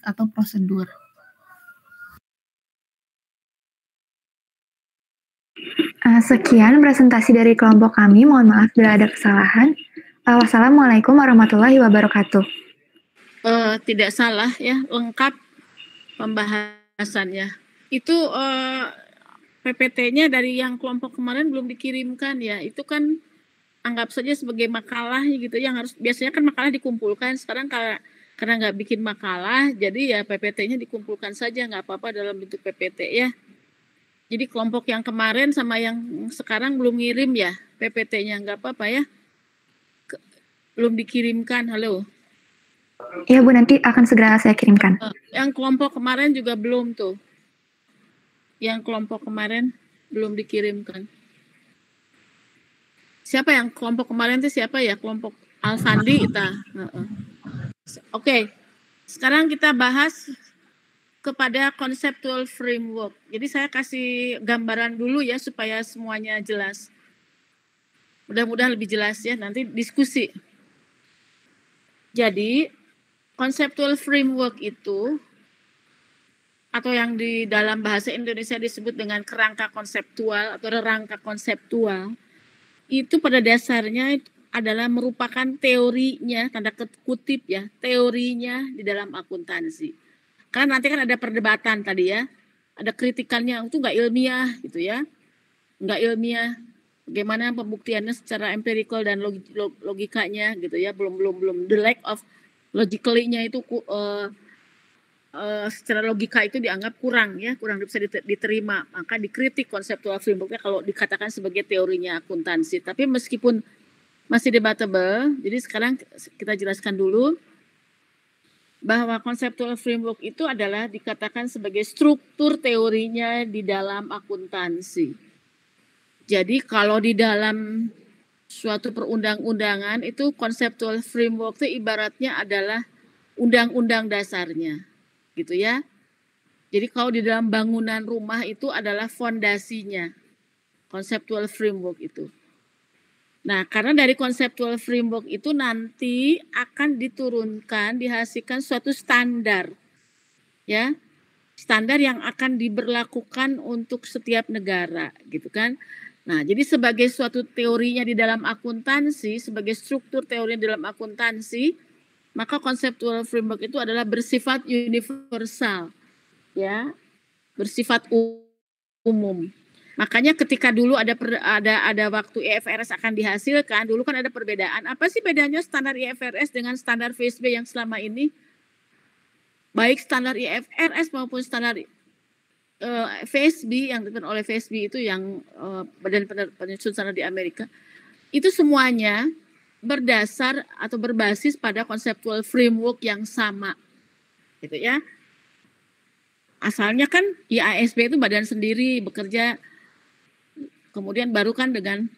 atau prosedur. Sekian presentasi dari kelompok kami. Mohon maaf bila ada kesalahan. Wassalamualaikum warahmatullahi wabarakatuh. Tidak salah ya, lengkap pembahasannya. Itu PPT-nya dari yang kelompok kemarin belum dikirimkan ya. Itu kan anggap saja sebagai makalah gitu, yang harus biasanya kan makalah dikumpulkan. Sekarang karena nggak bikin makalah, jadi ya PPT-nya dikumpulkan saja, nggak apa-apa dalam bentuk PPT ya. Jadi kelompok yang kemarin sama yang sekarang belum ngirim ya PPT-nya, nggak apa-apa ya. Belum dikirimkan, halo. Iya Bu, nanti akan segera saya kirimkan. Yang kelompok kemarin juga belum tuh. Yang kelompok kemarin belum dikirimkan. Siapa yang kelompok kemarin itu siapa ya? Kelompok Alfandi kita. Oke. Sekarang kita bahas kepada conceptual framework. Jadi saya kasih gambaran dulu ya supaya semuanya jelas. Mudah-mudahan lebih jelas ya, nanti diskusi. Jadi conceptual framework itu, atau yang di dalam bahasa Indonesia disebut dengan kerangka konseptual atau rangka konseptual, itu pada dasarnya adalah merupakan teorinya, tanda kutip ya, teorinya di dalam akuntansi. Karena nanti kan ada perdebatan tadi ya, ada kritikannya, itu nggak ilmiah gitu ya, nggak ilmiah. Bagaimana pembuktiannya secara empirical dan logikanya gitu ya, belum the lack of logically-nya itu secara logika itu dianggap kurang bisa diterima, maka dikritik konseptual framework-nya kalau dikatakan sebagai teorinya akuntansi. Tapi meskipun masih debatable, jadi sekarang kita jelaskan dulu bahwa konseptual framework itu adalah dikatakan sebagai struktur teorinya di dalam akuntansi. Jadi kalau di dalam suatu perundang-undangan itu konseptual framework itu ibaratnya adalah undang-undang dasarnya, gitu ya. Jadi kalau di dalam bangunan rumah itu adalah fondasinya, konseptual framework itu. Nah, karena dari konseptual framework itu nanti akan diturunkan, dihasilkan suatu standar, ya, standar yang akan diberlakukan untuk setiap negara, gitu kan. Nah, jadi sebagai suatu teorinya di dalam akuntansi, sebagai struktur teori di dalam akuntansi, maka konseptual framework itu adalah bersifat universal, ya, bersifat umum. Makanya ketika dulu ada waktu IFRS akan dihasilkan, dulu kan ada perbedaan. Apa sih bedanya standar IFRS dengan standar FSB yang selama ini? Baik standar IFRS maupun standar FSB yang ditentukan oleh FSB itu yang Badan Penyusun Standar di Amerika, itu semuanya berdasar atau berbasis pada konseptual framework yang sama, gitu ya. Asalnya kan IASB itu badan sendiri bekerja, kemudian baru kan dengan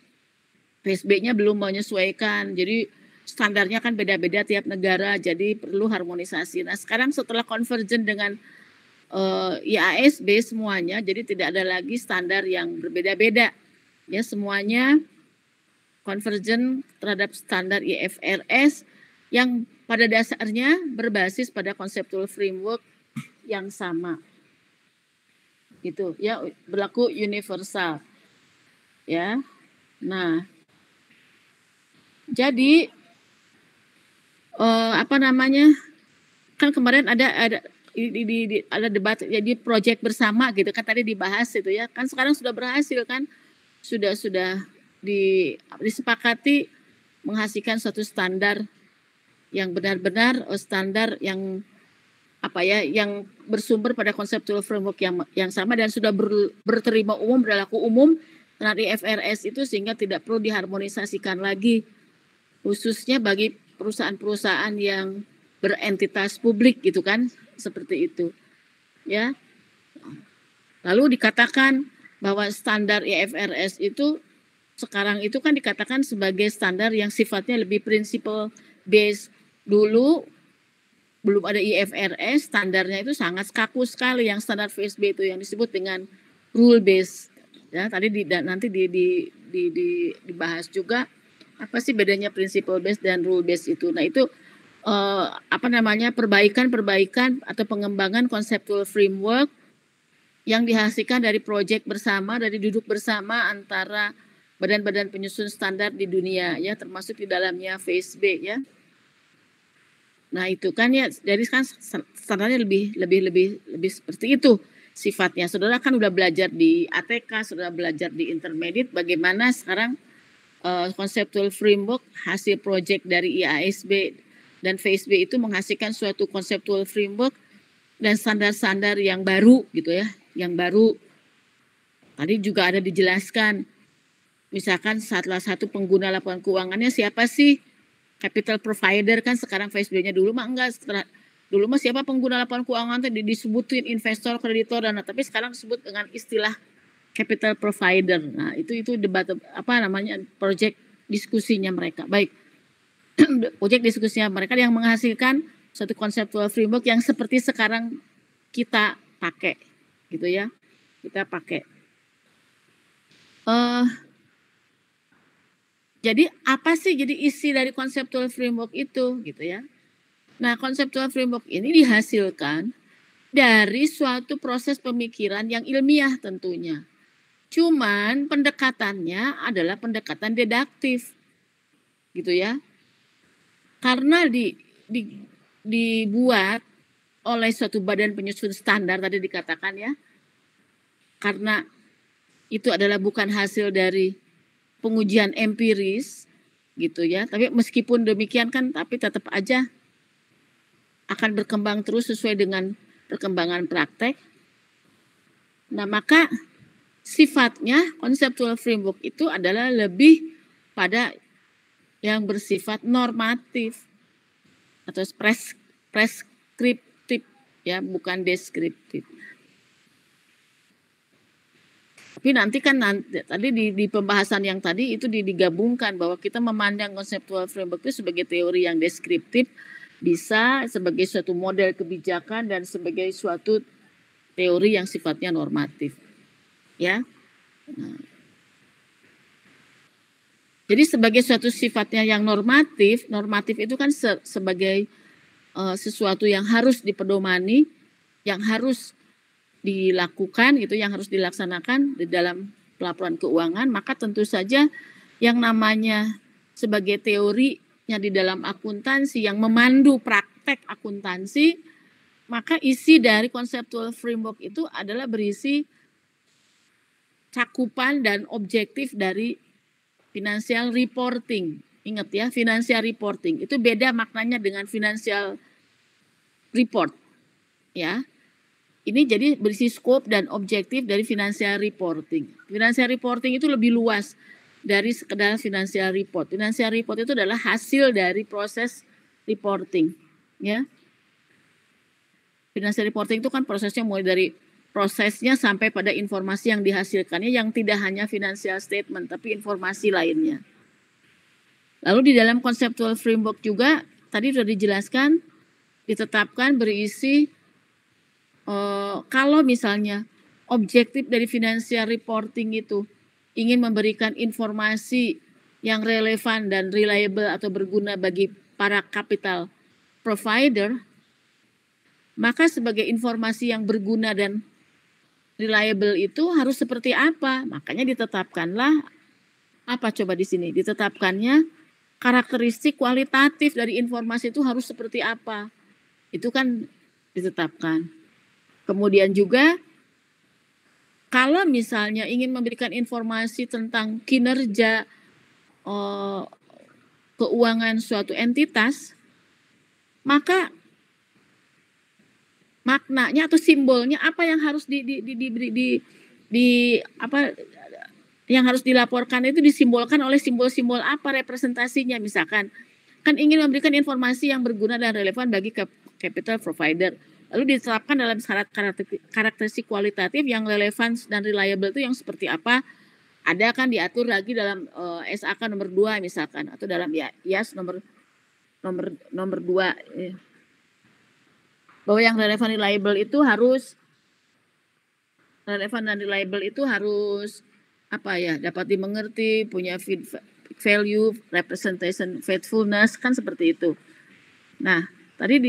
PSB-nya belum menyesuaikan, jadi standarnya kan beda-beda tiap negara, jadi perlu harmonisasi. Nah sekarang setelah convergent dengan IASB semuanya, jadi tidak ada lagi standar yang berbeda-beda, ya semuanya convergent terhadap standar IFRS yang pada dasarnya berbasis pada conceptual framework yang sama, gitu ya, berlaku universal. Ya, nah, jadi kan kemarin ada debat, jadi proyek bersama gitu kan tadi dibahas itu ya, kan sekarang sudah berhasil kan, sudah disepakati menghasilkan suatu standar yang benar-benar standar yang yang bersumber pada conceptual framework yang sama dan sudah berterima umum, berlaku umum standar IFRS itu, sehingga tidak perlu diharmonisasikan lagi, khususnya bagi perusahaan-perusahaan yang berentitas publik gitu kan, seperti itu ya. Lalu dikatakan bahwa standar IFRS itu sekarang itu kan dikatakan sebagai standar yang sifatnya lebih principle based. Dulu belum ada IFRS, standarnya itu sangat kaku sekali, yang standar FSB itu yang disebut dengan rule based. Ya, tadi nanti dibahas juga apa sih bedanya principle based dan rule based itu. Nah, itu perbaikan atau pengembangan conceptual framework yang dihasilkan dari proyek bersama, dari duduk bersama antara badan-badan penyusun standar di dunia ya, termasuk di dalamnya FASB ya. Nah itu kan ya, jadi kan standarnya lebih seperti itu sifatnya. Saudara kan udah belajar di ATK, saudara belajar di intermediate, bagaimana sekarang conceptual framework hasil proyek dari IASB dan FASB itu menghasilkan suatu conceptual framework dan standar-standar yang baru gitu ya, yang baru. Tadi juga ada dijelaskan, misalkan salah satu pengguna laporan keuangannya siapa sih? Capital provider kan sekarang FASB-nya, dulu mah enggak. Dulu mah siapa pengguna laporan keuangan tadi disebutin investor, kreditor, dan tapi sekarang disebut dengan istilah capital provider. Nah, itu debat project diskusinya mereka. Baik. Project diskusinya mereka yang menghasilkan suatu conceptual framework yang seperti sekarang kita pakai gitu ya. Kita pakai. Jadi apa sih jadi isi dari conceptual framework itu gitu ya. Nah, conceptual framework ini dihasilkan dari suatu proses pemikiran yang ilmiah tentunya. Cuman pendekatannya adalah pendekatan deduktif. Gitu ya. Karena dibuat oleh suatu badan penyusun standar tadi dikatakan ya. Karena itu adalah bukan hasil dari pengujian empiris gitu ya. Tapi meskipun demikian kan tapi tetap aja akan berkembang terus sesuai dengan perkembangan praktek. Nah, maka sifatnya conceptual framework itu adalah lebih pada yang bersifat normatif atau preskriptif ya, bukan deskriptif. Tapi nanti kan tadi di pembahasan yang tadi itu digabungkan bahwa kita memandang conceptual framework itu sebagai teori yang deskriptif, bisa sebagai suatu model kebijakan dan sebagai suatu teori yang sifatnya normatif. Ya. Nah. Jadi sebagai suatu sifatnya yang normatif itu kan sebagai sesuatu yang harus dipedomani, yang harus dilakukan gitu, yang harus dilaksanakan di dalam pelaporan keuangan, maka tentu saja yang namanya sebagai teorinya di dalam akuntansi yang memandu praktek akuntansi, maka isi dari conceptual framework itu adalah berisi cakupan dan objektif dari financial reporting. Ingat ya, financial reporting itu beda maknanya dengan financial report. Ya. Ini jadi berisi scope dan objektif dari financial reporting. Financial reporting itu lebih luas dari sekedar financial report. Financial report itu adalah hasil dari proses reporting, ya. Financial reporting itu kan prosesnya mulai dari prosesnya sampai pada informasi yang dihasilkannya yang tidak hanya financial statement tapi informasi lainnya. Lalu di dalam conceptual framework juga tadi sudah dijelaskan ditetapkan berisi kalau misalnya objektif dari financial reporting itu ingin memberikan informasi yang relevan dan reliable atau berguna bagi para capital provider, maka sebagai informasi yang berguna dan reliable itu harus seperti apa? Makanya ditetapkanlah apa coba di sini? Ditetapkannya karakteristik kualitatif dari informasi itu harus seperti apa? Itu kan ditetapkan. Kemudian juga kalau misalnya ingin memberikan informasi tentang kinerja keuangan suatu entitas, maka maknanya atau simbolnya apa yang harus yang harus dilaporkan itu disimbolkan oleh simbol-simbol apa representasinya, misalkan kan ingin memberikan informasi yang berguna dan relevan bagi capital provider, lalu ditetapkan dalam syarat karakteristik kualitatif yang relevan dan reliable itu yang seperti apa, ada kan diatur lagi dalam SAK nomor 2 misalkan atau dalam IAS nomor 2 bahwa yang relevan reliable itu harus apa ya, dapat dimengerti, punya value, representation, faithfulness, kan seperti itu. Nah, tadi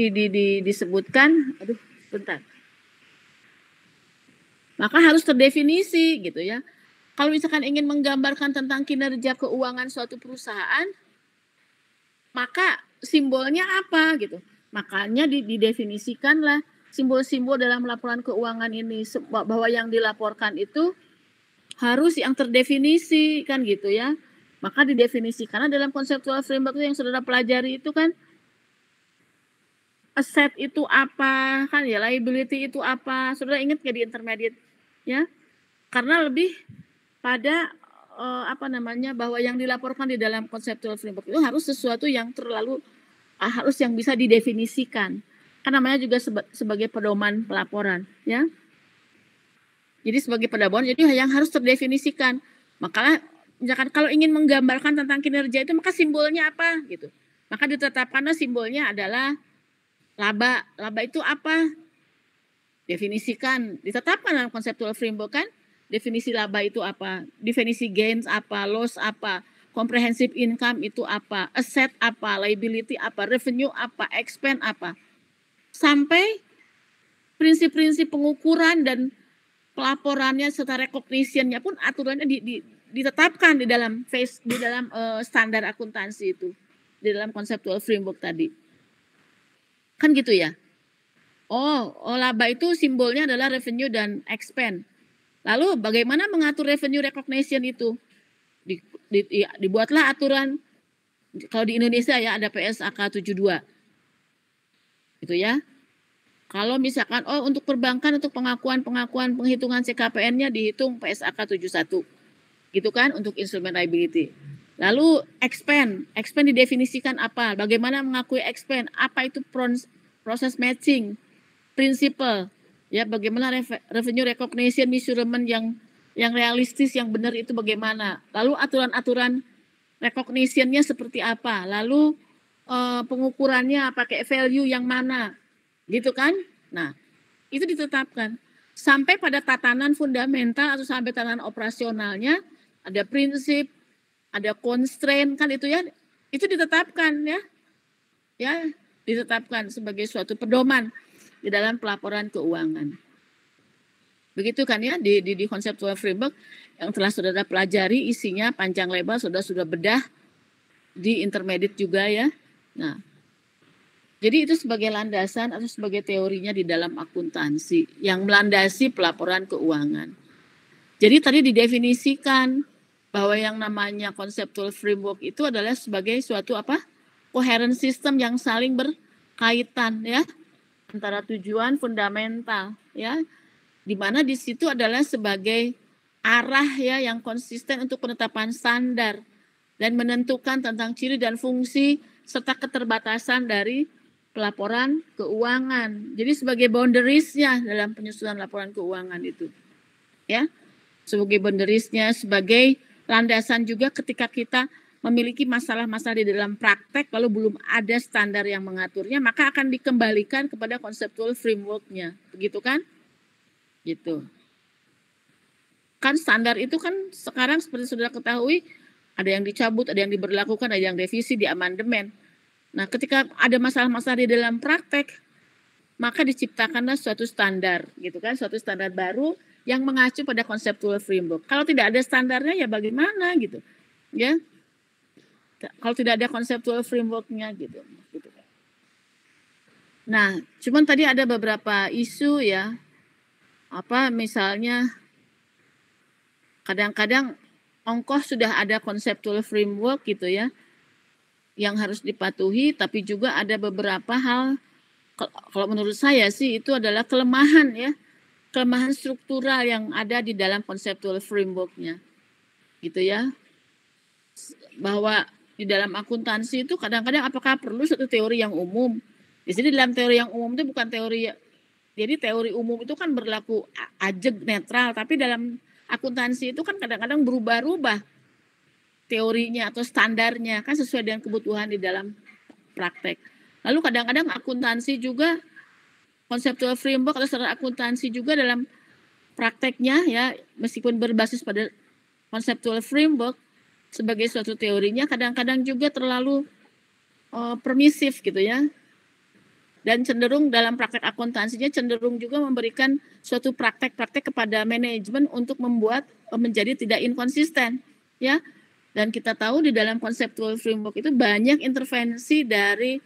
disebutkan, aduh, bentar. Maka harus terdefinisi gitu ya. Kalau misalkan ingin menggambarkan tentang kinerja keuangan suatu perusahaan, maka simbolnya apa gitu. Makanya didefinisikanlah simbol-simbol dalam laporan keuangan ini bahwa yang dilaporkan itu harus yang terdefinisi kan gitu ya. Maka didefinisikan dalam conceptual framework yang saudara pelajari itu kan, asset itu apa kan ya, liability itu apa. Saudara ingat nggak di intermediate ya? Karena lebih pada bahwa yang dilaporkan di dalam conceptual framework itu harus sesuatu yang harus yang bisa didefinisikan. Kan namanya juga sebagai pedoman pelaporan ya. Jadi sebagai pedoman jadi yang harus terdefinisikan. Makanya misalkan kalau ingin menggambarkan tentang kinerja itu maka simbolnya apa gitu. Maka ditetapkanlah simbolnya adalah laba. Laba itu apa? Definisikan, ditetapkan dalam conceptual framework kan. Definisi laba itu apa? Definisi gains apa? Loss apa? Comprehensive income itu apa? Asset apa? Liability apa? Revenue apa? Expense apa? Sampai prinsip-prinsip pengukuran dan pelaporannya serta recognition-nya pun aturannya ditetapkan di dalam standar akuntansi itu, di dalam conceptual framework tadi. Kan gitu ya? Oh, laba itu simbolnya adalah revenue dan expense. Lalu bagaimana mengatur revenue recognition itu? Dibuatlah aturan, kalau di Indonesia ya ada PSAK 72. Gitu ya. Kalau misalkan untuk perbankan untuk pengakuan penghitungan CKPN-nya dihitung PSAK 71. Gitu kan untuk instrument liability. Lalu expense didefinisikan apa? Bagaimana mengakui expense? Apa itu proses matching? Principle ya, bagaimana revenue recognition measurement yang realistis, yang benar itu bagaimana. Lalu aturan-aturan recognition-nya seperti apa. Lalu pengukurannya pakai value yang mana. Gitu kan? Nah, itu ditetapkan. Sampai pada tatanan fundamental atau sampai tatanan operasionalnya ada prinsip, ada constraint kan itu ya. Itu ditetapkan ya. Ya, ditetapkan sebagai suatu pedoman di dalam pelaporan keuangan. Begitu kan ya di conceptual framework yang telah saudara pelajari, isinya panjang lebar, sudah bedah di intermediate juga ya. Nah, jadi itu sebagai landasan atau sebagai teorinya di dalam akuntansi yang melandasi pelaporan keuangan. Jadi tadi didefinisikan bahwa yang namanya conceptual framework itu adalah sebagai suatu coherent system yang saling berkaitan ya, antara tujuan fundamental ya, di mana di situ adalah sebagai arah ya yang konsisten untuk penetapan standar dan menentukan tentang ciri dan fungsi serta keterbatasan dari pelaporan keuangan. Jadi sebagai boundariesnya dalam penyusunan laporan keuangan itu ya, sebagai boundariesnya, sebagai landasan juga ketika kita memiliki masalah-masalah di dalam praktek lalu belum ada standar yang mengaturnya, maka akan dikembalikan kepada conceptual framework-nya. Begitu kan? Gitu. Kan standar itu kan sekarang seperti sudah ketahui, ada yang dicabut, ada yang diberlakukan, ada yang revisi, di amandemen. Nah, ketika ada masalah-masalah di dalam praktek, maka diciptakanlah suatu standar, gitu kan? Suatu standar baru yang mengacu pada conceptual framework. Kalau tidak ada standarnya ya bagaimana gitu. Ya. Kalau tidak ada conceptual framework-nya gitu. Nah, cuman tadi ada beberapa isu ya. Misalnya kadang-kadang ongkos sudah ada conceptual framework gitu ya, yang harus dipatuhi, tapi juga ada beberapa hal, kalau menurut saya sih itu adalah kelemahan ya, kelemahan struktural yang ada di dalam conceptual framework-nya gitu ya. Bahwa di dalam akuntansi itu kadang-kadang apakah perlu satu teori yang umum. Di sini dalam teori yang umum itu bukan teori, jadi teori umum itu kan berlaku ajeg netral, tapi dalam akuntansi itu kan kadang-kadang berubah-ubah teorinya atau standarnya kan sesuai dengan kebutuhan di dalam praktek. Lalu kadang-kadang akuntansi juga conceptual framework atau standar akuntansi juga dalam prakteknya ya, meskipun berbasis pada conceptual framework sebagai suatu teorinya kadang-kadang juga terlalu permisif gitu ya. dan cenderung dalam praktek akuntansinya cenderung juga memberikan suatu praktek-praktek kepada manajemen untuk membuat menjadi tidak inkonsisten, ya. Dan kita tahu di dalam conceptual framework itu banyak intervensi dari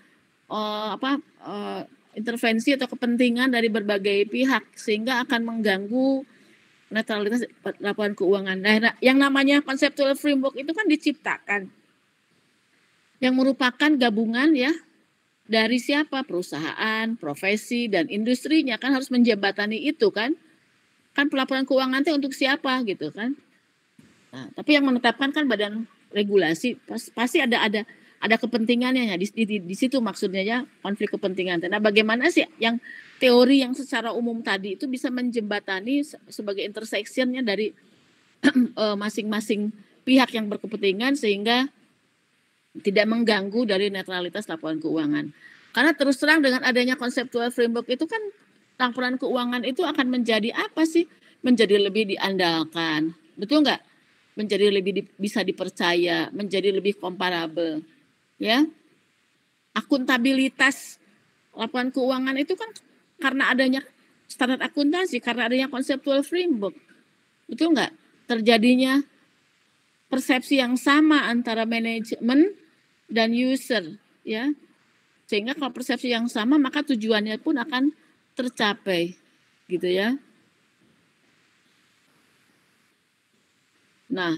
intervensi atau kepentingan dari berbagai pihak sehingga akan mengganggu netralitas laporan keuangan. Nah, yang namanya conceptual framework itu kan diciptakan yang merupakan gabungan ya dari siapa? Perusahaan, profesi, dan industrinya kan harus menjembatani itu kan. Kan pelaporan keuangan itu untuk siapa gitu kan. Nah, tapi yang menetapkan kan badan regulasi pasti ada kepentingannya ya di situ maksudnya ya konflik kepentingan. Nah, bagaimana sih yang teori yang secara umum tadi itu bisa menjembatani sebagai intersectionnya dari masing-masing pihak yang berkepentingan sehingga tidak mengganggu dari netralitas laporan keuangan. Karena terus terang dengan adanya conceptual framework itu kan laporan keuangan itu akan menjadi apa sih? Menjadi lebih diandalkan. Betul nggak? Menjadi lebih bisa dipercaya, menjadi lebih komparabel. Ya. Akuntabilitas laporan keuangan itu kan karena adanya standar akuntansi, karena adanya conceptual framework. Betul nggak? Terjadinya persepsi yang sama antara manajemen dan user, ya. Sehingga kalau persepsi yang sama maka tujuannya pun akan tercapai, gitu ya. Nah,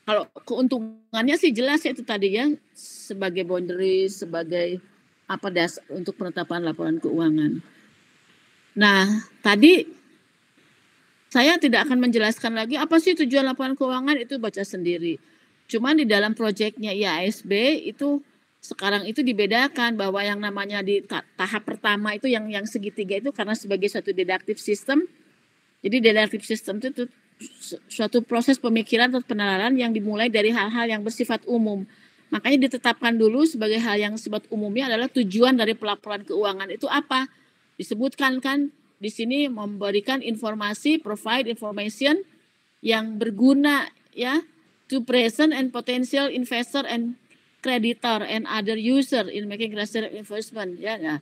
kalau keuntungannya sih jelas ya itu tadi ya, sebagai boundary, sebagai apa dasar untuk penetapan laporan keuangan. Nah, tadi saya tidak akan menjelaskan lagi apa sih tujuan laporan keuangan, itu baca sendiri. Cuman di dalam proyeknya IASB itu sekarang itu dibedakan bahwa yang namanya di tahap pertama itu yang segitiga itu karena sebagai suatu deductive system. Jadi deductive system itu suatu proses pemikiran atau penalaran yang dimulai dari hal-hal yang bersifat umum. Makanya ditetapkan dulu sebagai hal yang sifat umumnya adalah tujuan dari pelaporan keuangan itu apa. Disebutkan kan di sini memberikan informasi, provide information yang berguna ya to present and potential investor and creditor and other user in making rational investment ya. Nah,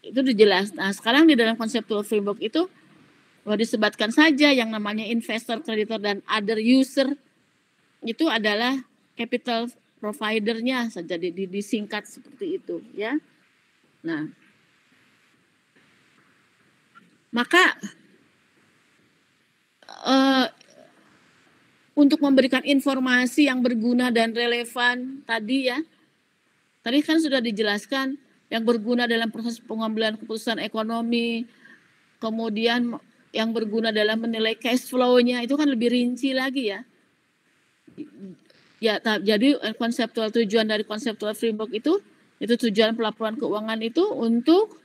itu dijelas. Nah, sekarang di dalam conceptual framework itu disebutkan saja yang namanya investor, creditor dan other user itu adalah capital providernya saja disingkat seperti itu ya. Nah, maka untuk memberikan informasi yang berguna dan relevan tadi ya. Tadi kan sudah dijelaskan yang berguna dalam proses pengambilan keputusan ekonomi, kemudian yang berguna dalam menilai cash flow-nya itu kan lebih rinci lagi ya. Ya, jadi konseptual tujuan dari conceptual framework itu tujuan pelaporan keuangan itu untuk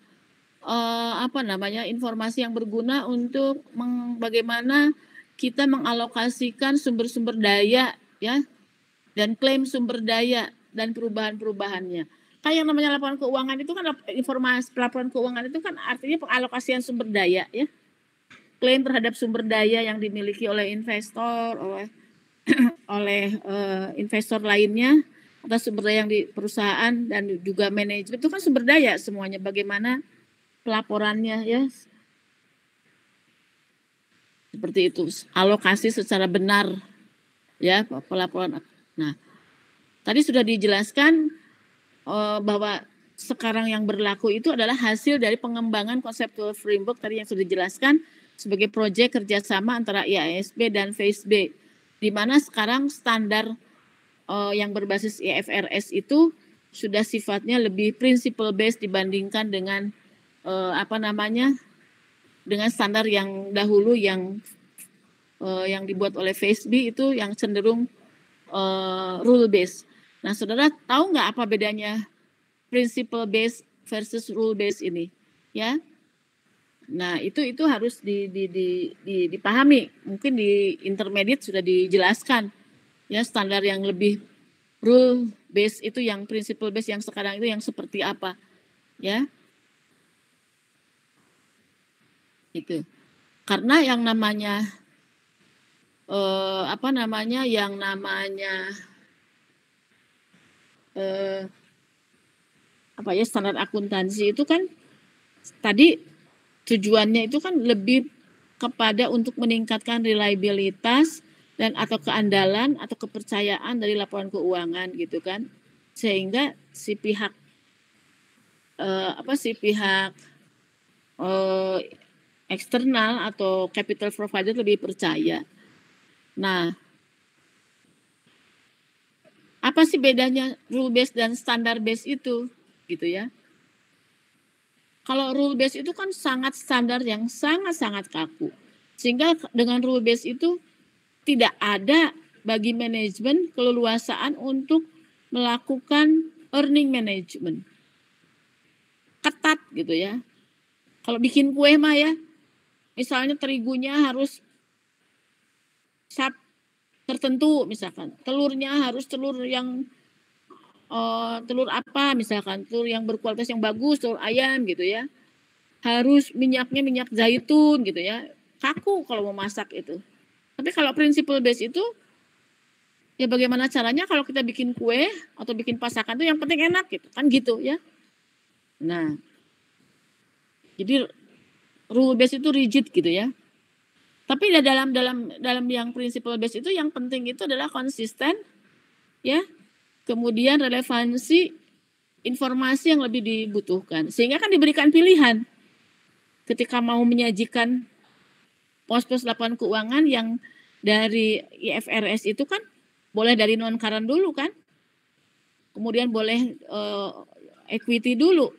informasi yang berguna untuk bagaimana kita mengalokasikan sumber-sumber daya ya dan klaim sumber daya dan perubahan-perubahannya. Kayak yang namanya laporan keuangan itu kan informasi pelaporan keuangan itu kan artinya pengalokasian sumber daya ya. Klaim terhadap sumber daya yang dimiliki oleh investor, oleh investor lainnya atau sumber daya yang di perusahaan dan juga manajemen itu kan sumber daya semuanya. Bagaimana pelaporannya ya seperti itu, alokasi secara benar ya pelaporan. Nah, tadi sudah dijelaskan bahwa sekarang yang berlaku itu adalah hasil dari pengembangan conceptual framework tadi yang sudah dijelaskan sebagai proyek kerjasama antara IASB dan FASB, di mana sekarang standar yang berbasis IFRS itu sudah sifatnya lebih principle based dibandingkan dengan dengan standar yang dahulu yang dibuat oleh FASB itu yang cenderung rule based. Nah, saudara tahu nggak apa bedanya principle based versus rule based ini? Ya. Nah, itu harus dipahami. Mungkin di intermediate sudah dijelaskan. Ya, standar yang lebih rule based itu yang principle based yang sekarang itu yang seperti apa? Ya. Itu. Karena yang namanya standar akuntansi itu kan tadi tujuannya itu kan lebih kepada untuk meningkatkan reliabilitas dan atau keandalan atau kepercayaan dari laporan keuangan gitu kan, sehingga si pihak eksternal atau capital provider lebih percaya. Nah, apa sih bedanya rule based dan standar based itu, gitu ya? Kalau rule based itu kan sangat standar yang sangat-sangat kaku. Sehingga dengan rule based itu tidak ada bagi manajemen keleluasaan untuk melakukan earning management. Ketat gitu ya. Kalau bikin kue mah ya, misalnya terigunya harus tertentu misalkan. Telurnya harus telur yang telur apa misalkan, telur yang berkualitas yang bagus, telur ayam gitu ya. Harus minyaknya minyak zaitun gitu ya. Kaku kalau mau masak itu. Tapi kalau principle base itu ya bagaimana caranya kalau kita bikin kue atau bikin pasakan itu yang penting enak gitu kan gitu ya. Nah, jadi rule base itu rigid gitu ya. Tapi dalam yang principle base itu yang penting itu adalah konsisten ya. Kemudian relevansi informasi yang lebih dibutuhkan. Sehingga kan diberikan pilihan ketika mau menyajikan pos-pos laporan keuangan yang dari IFRS itu kan boleh dari non current dulu kan. Kemudian boleh equity dulu.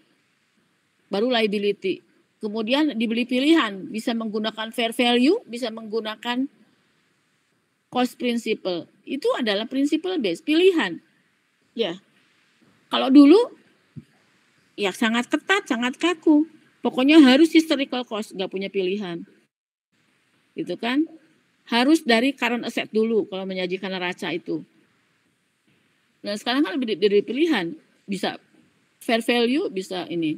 Baru liability. Kemudian dibeli pilihan, bisa menggunakan fair value, bisa menggunakan cost principle. Itu adalah principle base, pilihan. Ya. Kalau dulu ya sangat ketat, sangat kaku. Pokoknya harus historical cost, nggak punya pilihan. Gitu kan? Harus dari current asset dulu kalau menyajikan neraca itu. Nah, sekarang kan lebih dari pilihan. Bisa fair value, bisa ini.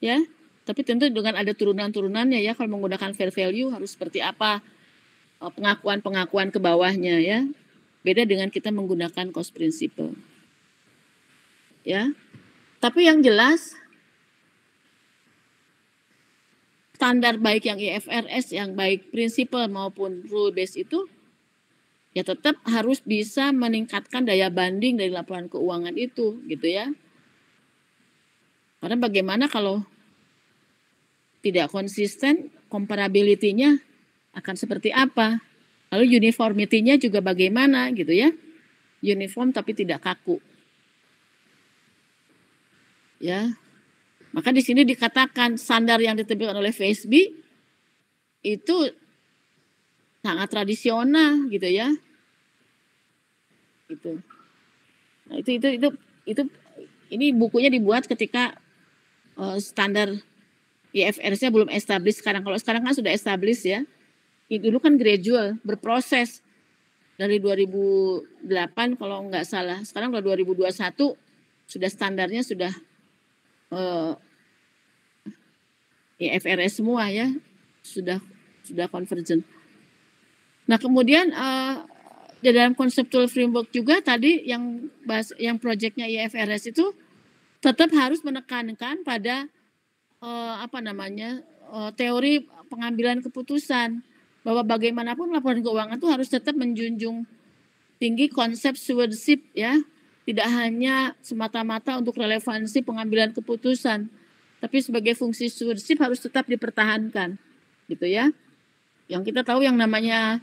Ya, tapi tentu dengan ada turunan-turunannya ya, kalau menggunakan fair value harus seperti apa pengakuan-pengakuan ke bawahnya ya. Beda dengan kita menggunakan cost principle. Ya. Tapi yang jelas standar baik yang IFRS, yang baik principle maupun rule based itu ya tetap harus bisa meningkatkan daya banding dari laporan keuangan itu gitu ya. Karena bagaimana kalau tidak konsisten, comparability-nya akan seperti apa? Lalu uniformity-nya juga bagaimana gitu ya. Uniform tapi tidak kaku. Ya. Maka di sini dikatakan standar yang ditentukan oleh FASB itu sangat tradisional gitu ya. Gitu. Nah, itu ini bukunya dibuat ketika standar IFRS-nya belum established sekarang. Kalau sekarang kan sudah established ya. Dulu kan gradual, berproses dari 2008 kalau nggak salah. Sekarang udah 2021 sudah standarnya sudah IFRS semua ya, sudah convergent. Nah kemudian di dalam conceptual framework juga tadi yang proyeknya IFRS itu tetap harus menekankan pada teori pengambilan keputusan, bahwa bagaimanapun laporan keuangan itu harus tetap menjunjung tinggi konsep stewardship ya, tidak hanya semata-mata untuk relevansi pengambilan keputusan, tapi sebagai fungsi stewardship harus tetap dipertahankan gitu ya. Yang kita tahu yang namanya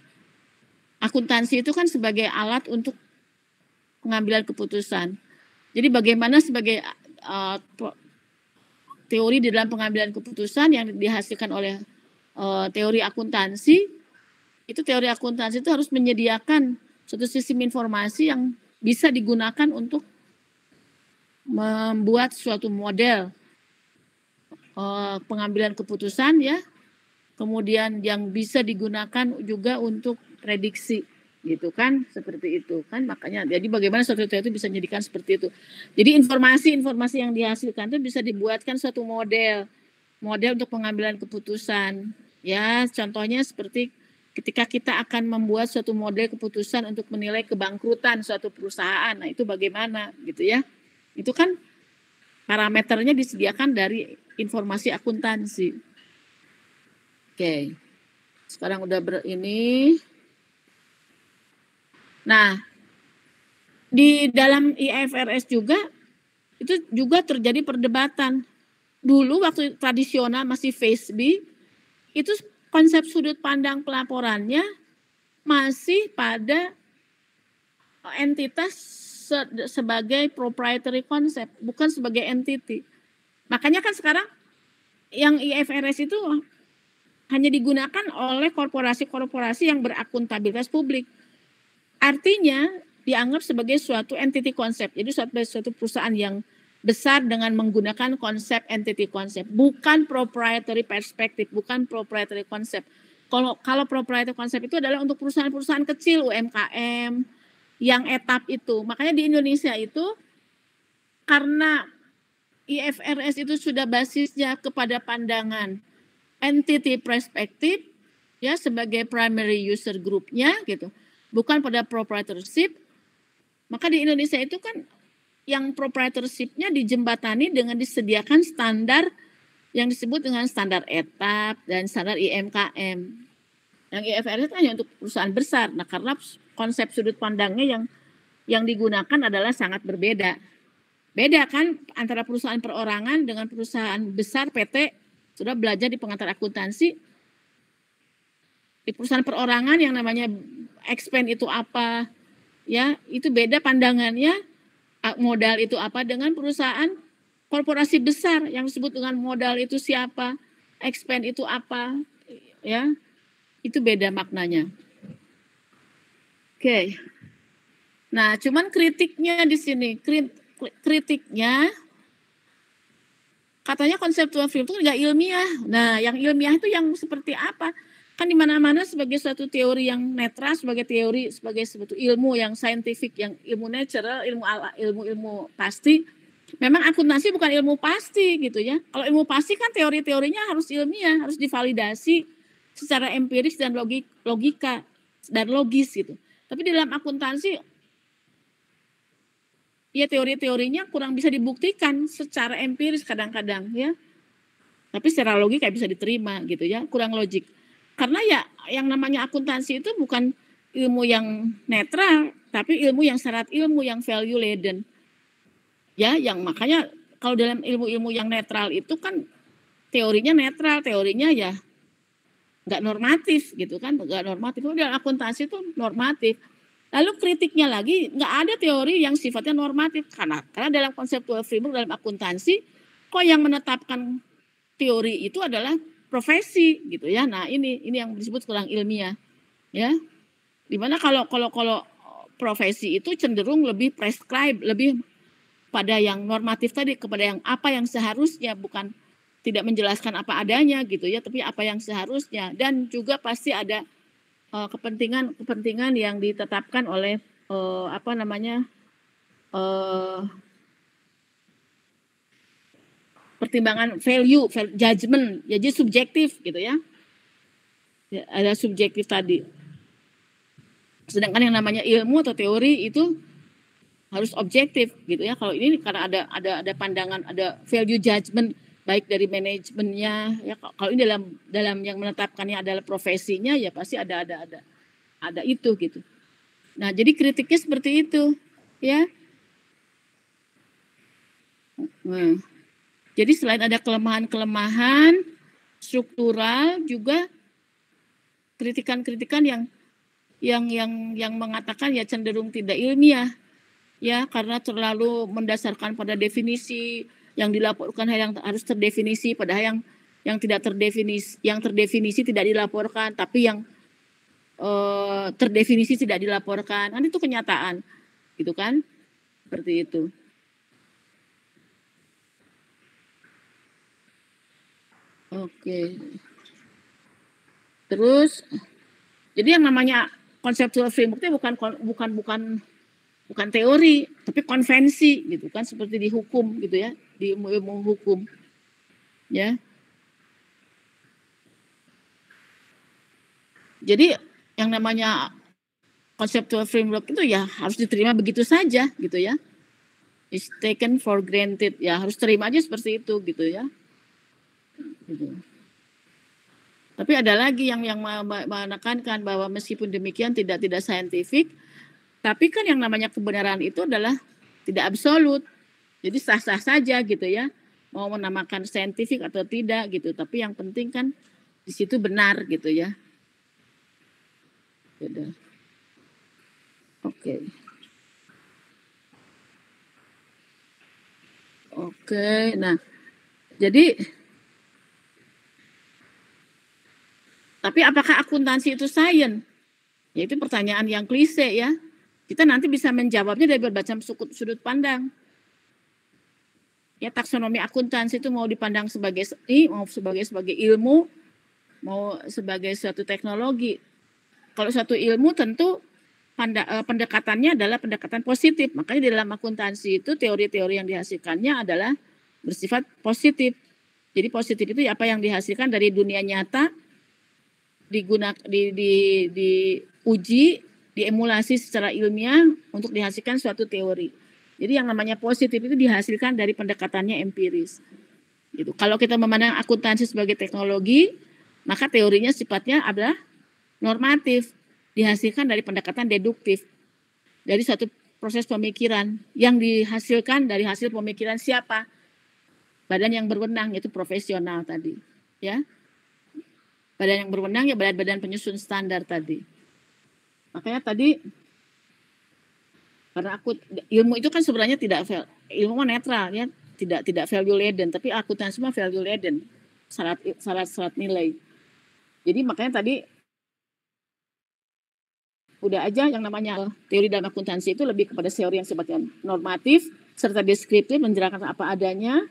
akuntansi itu kan sebagai alat untuk pengambilan keputusan. Jadi bagaimana sebagai teori di dalam pengambilan keputusan yang dihasilkan oleh teori akuntansi, itu teori akuntansi itu harus menyediakan suatu sistem informasi yang bisa digunakan untuk membuat suatu model pengambilan keputusan ya, kemudian yang bisa digunakan juga untuk prediksi gitu kan, seperti itu kan. Makanya jadi bagaimana suatu teori itu bisa menjadikan seperti itu. Jadi informasi yang dihasilkan itu bisa dibuatkan suatu model untuk pengambilan keputusan ya. Contohnya seperti ketika kita akan membuat suatu model keputusan untuk menilai kebangkrutan suatu perusahaan, nah itu bagaimana gitu ya. Itu kan parameternya disediakan dari informasi akuntansi. Oke. Sekarang udah ini. Nah, di dalam IFRS juga itu juga terjadi perdebatan. Dulu waktu tradisional masih FASB, itu konsep sudut pandang pelaporannya masih pada entitas sebagai proprietary concept, bukan sebagai entity. Makanya kan sekarang yang IFRS itu hanya digunakan oleh korporasi-korporasi yang berakuntabilitas publik. Artinya dianggap sebagai suatu entity konsep. Jadi suatu perusahaan yang besar dengan menggunakan konsep entity konsep, bukan proprietary perspective, bukan proprietary konsep. Kalau proprietary konsep itu adalah untuk perusahaan-perusahaan kecil UMKM yang etap itu. Makanya di Indonesia itu karena IFRS itu sudah basisnya kepada pandangan entity perspective ya sebagai primary user groupnya gitu, bukan pada proprietorship. Maka di Indonesia itu kan yang proprietorship-nya dijembatani dengan disediakan standar yang disebut dengan standar etap dan standar IMKM. Yang IFRS itu hanya untuk perusahaan besar. Nah, karena konsep sudut pandangnya yang digunakan adalah sangat berbeda. Beda kan antara perusahaan perorangan dengan perusahaan besar PT. Sudah belajar di pengantar akuntansi. Di perusahaan perorangan yang namanya expand itu apa, ya itu beda pandangannya. Modal itu apa dengan perusahaan korporasi besar yang disebut dengan modal itu siapa, expand itu apa, ya itu beda maknanya. Oke. Nah, cuman kritiknya di sini, kritiknya katanya konseptual film itu nggak ilmiah. Nah, yang ilmiah itu yang seperti apa? Kan di mana-mana sebagai suatu teori yang netral, sebagai teori, sebagai suatu ilmu yang saintifik, yang ilmu natural, ilmu pasti. Memang akuntansi bukan ilmu pasti gitu ya. Kalau ilmu pasti kan teori-teorinya harus ilmiah, harus divalidasi secara empiris dan logika dan logis gitu. Tapi dalam akuntansi ya teori-teorinya kurang bisa dibuktikan secara empiris kadang-kadang ya. Tapi secara logika bisa diterima gitu ya, kurang logik. Karena ya yang namanya akuntansi itu bukan ilmu yang netral, tapi ilmu yang syarat ilmu yang value laden. Ya, yang makanya kalau dalam ilmu-ilmu yang netral itu kan teorinya netral, teorinya ya nggak normatif gitu kan, nggak normatif. Dalam akuntansi itu normatif. Lalu kritiknya lagi nggak ada teori yang sifatnya normatif karena dalam konseptual framework dalam akuntansi kok yang menetapkan teori itu adalah profesi gitu ya. Nah, ini yang disebut kurang ilmiah. Ya. Dimana kalau profesi itu cenderung lebih prescribe, lebih pada yang normatif tadi, kepada yang apa yang seharusnya, bukan tidak menjelaskan apa adanya gitu ya, tapi apa yang seharusnya. Dan juga pasti ada kepentingan yang ditetapkan oleh pertimbangan value, judgment, jadi subjektif gitu ya. Ada subjektif tadi. Sedangkan yang namanya ilmu atau teori itu harus objektif gitu ya. Kalau ini karena ada pandangan, ada value judgment baik dari manajemennya ya. Kalau ini dalam yang menetapkannya adalah profesinya ya pasti ada itu gitu. Nah, jadi kritiknya seperti itu ya. Nah, jadi selain ada kelemahan-kelemahan struktural juga kritikan-kritikan yang mengatakan ya cenderung tidak ilmiah ya, karena terlalu mendasarkan pada definisi yang dilaporkan yang harus terdefinisi, padahal yang tidak terdefinisi, yang terdefinisi tidak dilaporkan, tapi yang terdefinisi tidak dilaporkan. Kan itu kenyataan gitu kan, seperti itu. Oke. Terus jadi yang namanya conceptual framework itu bukan teori, tapi konvensi gitu kan, seperti di hukum gitu ya, di ilmu hukum. Ya. Jadi yang namanya conceptual framework itu ya harus diterima begitu saja gitu ya. is taken for granted. Ya harus terima aja seperti itu gitu ya. Gitu. Tapi ada lagi yang menekankan bahwa meskipun demikian tidak saintifik, tapi kan yang namanya kebenaran itu adalah tidak absolut. Jadi sah-sah saja gitu ya. Mau menamakan saintifik atau tidak gitu, tapi yang penting kan di situ benar gitu ya. Gitu. Oke. Oke, nah jadi tapi apakah akuntansi itu sains? Ya itu pertanyaan yang klise ya. Kita nanti bisa menjawabnya dari berbagai sudut pandang. Ya taksonomi akuntansi itu mau dipandang sebagai seni, mau sebagai ilmu, mau sebagai suatu teknologi. Kalau suatu ilmu tentu pendekatannya adalah pendekatan positif. Makanya di dalam akuntansi itu teori-teori yang dihasilkannya adalah bersifat positif. Jadi positif itu apa yang dihasilkan dari dunia nyata diuji, diemulasi secara ilmiah untuk dihasilkan suatu teori. Jadi yang namanya positif itu dihasilkan dari pendekatannya empiris. Gitu. Kalau kita memandang akuntansi sebagai teknologi, maka teorinya sifatnya adalah normatif, dihasilkan dari pendekatan deduktif. Dari suatu proses pemikiran yang dihasilkan dari hasil pemikiran siapa? Badan yang berwenang, yaitu profesional tadi, ya. Badan yang berwenang ya badan penyusun standar tadi. Makanya tadi karena ilmu itu kan sebenarnya tidak ilmu netral ya, tidak value laden, tapi akuntansi mah value laden, syarat nilai. Jadi makanya tadi udah aja yang namanya teori dalam akuntansi itu lebih kepada teori yang sifatnya normatif serta deskriptif, menjelaskan apa adanya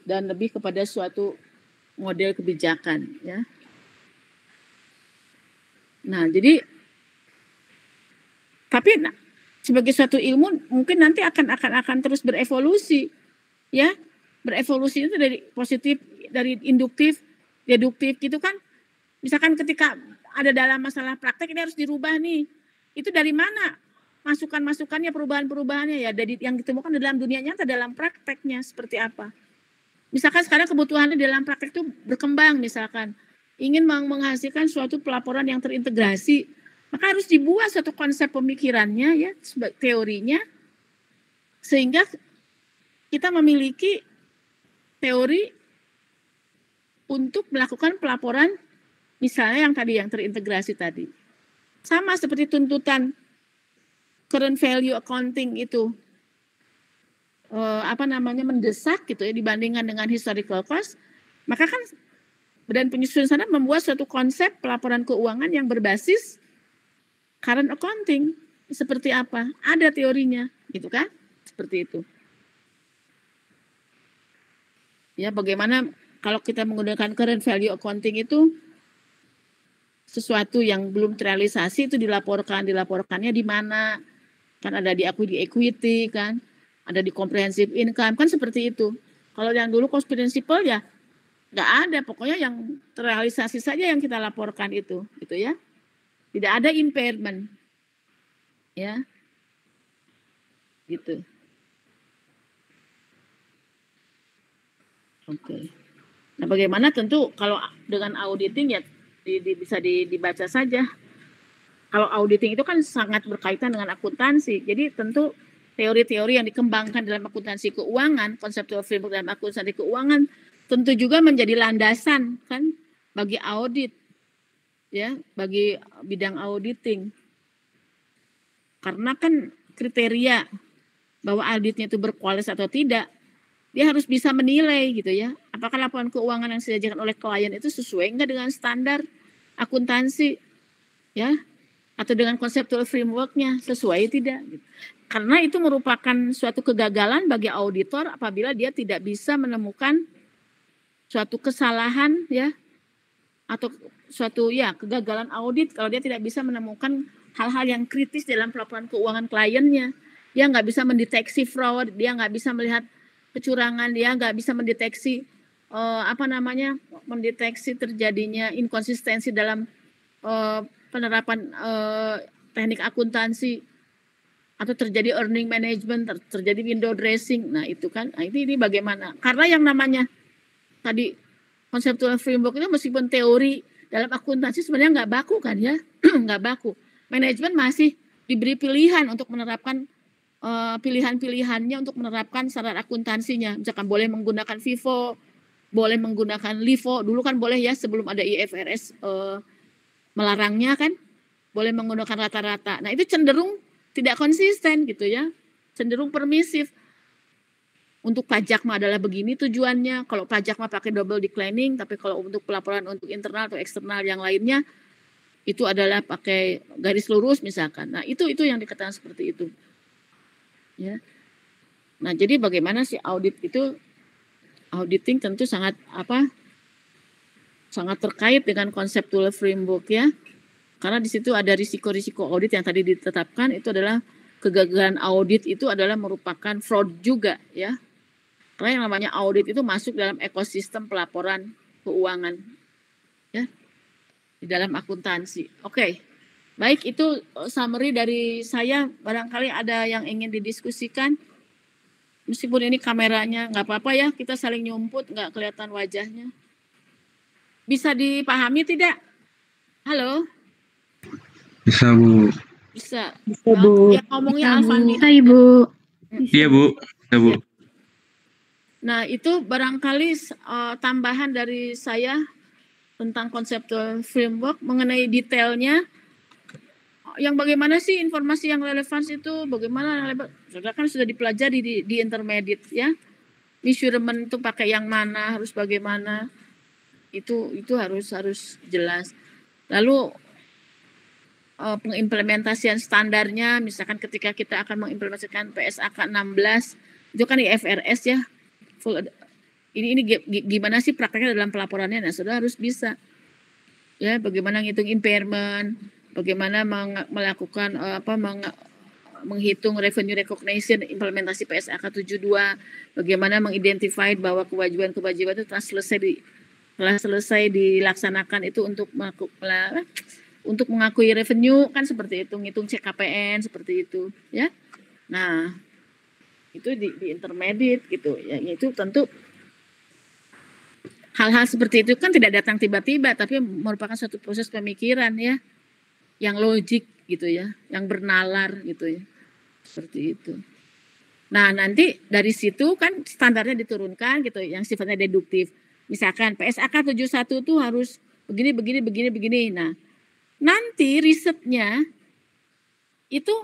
dan lebih kepada suatu model kebijakan ya. Nah, jadi tapi sebagai suatu ilmu mungkin nanti akan terus berevolusi ya. Berevolusi itu dari positif, dari induktif, deduktif gitu kan. Misalkan ketika ada dalam masalah praktek ini harus dirubah nih. Itu dari mana masukan-masukannya, perubahan-perubahannya ya dari yang ditemukan dalam dunia nyata, dalam prakteknya seperti apa. Misalkan sekarang kebutuhannya dalam praktek itu berkembang misalkan ingin menghasilkan suatu pelaporan yang terintegrasi, maka harus dibuat suatu konsep pemikirannya ya, teorinya, sehingga kita memiliki teori untuk melakukan pelaporan misalnya yang tadi yang terintegrasi tadi. Sama seperti tuntutan current value accounting itu mendesak gitu ya dibandingkan dengan historical cost, maka kan Badan Penyusun Standar membuat suatu konsep pelaporan keuangan yang berbasis current accounting. Seperti apa? Ada teorinya, gitu kan? Seperti itu. Ya, bagaimana kalau kita menggunakan current value accounting itu sesuatu yang belum terrealisasi itu dilaporkannya di mana? Kan ada di equity kan? Ada di comprehensive income kan seperti itu. Kalau yang dulu cost principle ya nggak ada, pokoknya yang terrealisasi saja yang kita laporkan itu, gitu ya. Tidak ada impairment, ya, gitu. Oke. Nah, bagaimana tentu kalau dengan auditing ya bisa dibaca saja. Kalau auditing itu kan sangat berkaitan dengan akuntansi, jadi tentu teori-teori yang dikembangkan dalam akuntansi keuangan, konseptual framework dalam akuntansi keuangan tentu juga menjadi landasan kan bagi audit ya, bagi bidang auditing. Karena kan kriteria bahwa auditnya itu berkualitas atau tidak, dia harus bisa menilai gitu ya, apakah laporan keuangan yang disajikan oleh klien itu sesuai enggak dengan standar akuntansi ya, atau dengan konseptual frameworknya sesuai tidak gitu. Karena itu merupakan suatu kegagalan bagi auditor apabila dia tidak bisa menemukan suatu kesalahan ya atau suatu ya kegagalan audit kalau dia tidak bisa menemukan hal-hal yang kritis dalam pelaporan keuangan kliennya. Dia nggak bisa mendeteksi fraud, dia nggak bisa melihat kecurangan, dia nggak bisa mendeteksi mendeteksi terjadinya inkonsistensi dalam penerapan teknik akuntansi atau terjadi earning management, terjadi window dressing. Nah, itu kan, nah ini bagaimana? Karena yang namanya tadi conceptual framework itu meskipun teori dalam akuntansi sebenarnya nggak baku kan ya, nggak baku. Manajemen masih diberi pilihan untuk menerapkan pilihan-pilihannya untuk menerapkan standar akuntansinya. Misalkan boleh menggunakan FIFO, boleh menggunakan LIFO. Dulu kan boleh ya sebelum ada IFRS melarangnya kan, boleh menggunakan rata-rata. Nah itu cenderung tidak konsisten gitu ya, cenderung permisif. Untuk pajak mah adalah begini tujuannya, kalau pajak mah pakai double declining, tapi kalau untuk pelaporan untuk internal atau eksternal yang lainnya, itu adalah pakai garis lurus misalkan. Nah itu yang dikatakan seperti itu. Ya. Nah jadi bagaimana sih audit itu, auditing tentu sangat sangat terkait dengan conceptual framework ya. Karena di situ ada risiko-risiko audit yang tadi ditetapkan, itu adalah kegagalan audit itu adalah merupakan fraud juga ya. Karena yang namanya audit itu masuk dalam ekosistem pelaporan keuangan ya, di dalam akuntansi. Oke. Baik, itu summary dari saya. Barangkali ada yang ingin didiskusikan. Meskipun ini kameranya nggak apa-apa ya, kita saling nyumput, nggak kelihatan wajahnya. Bisa dipahami tidak? Halo? Bisa, Bu. Bisa. Bisa, Bu. Ya, ngomongnya Alfani. Bisa, Ibu. Iya, Bu. Bisa, Bu. Ya. Nah, itu barangkali tambahan dari saya tentang conceptual framework mengenai detailnya. Yang bagaimana sih informasi yang relevan itu, bagaimana sudah kan sudah dipelajari di intermediate ya. Measurement itu pakai yang mana, harus bagaimana. Itu harus jelas. Lalu pengimplementasian standarnya, misalkan ketika kita akan mengimplementasikan PSAK 16, itu kan IFRS ya. Ini gimana sih prakteknya dalam pelaporannya? Nah, sudah harus bisa. Ya, bagaimana ngitung impairment, bagaimana melakukan menghitung revenue recognition implementasi PSAK 72, bagaimana mengidentified bahwa kewajiban-kewajiban itu telah selesai dilaksanakan itu untuk mengakui revenue kan seperti itu, ngitung CKPN seperti itu ya. Nah, itu di intermediate gitu ya, itu tentu hal-hal seperti itu kan tidak datang tiba-tiba, tapi merupakan suatu proses pemikiran ya, yang logik gitu ya, yang bernalar gitu ya, seperti itu. Nah nanti dari situ kan standarnya diturunkan gitu, yang sifatnya deduktif. Misalkan PSAK 71 itu harus begini. Nah nanti risetnya itu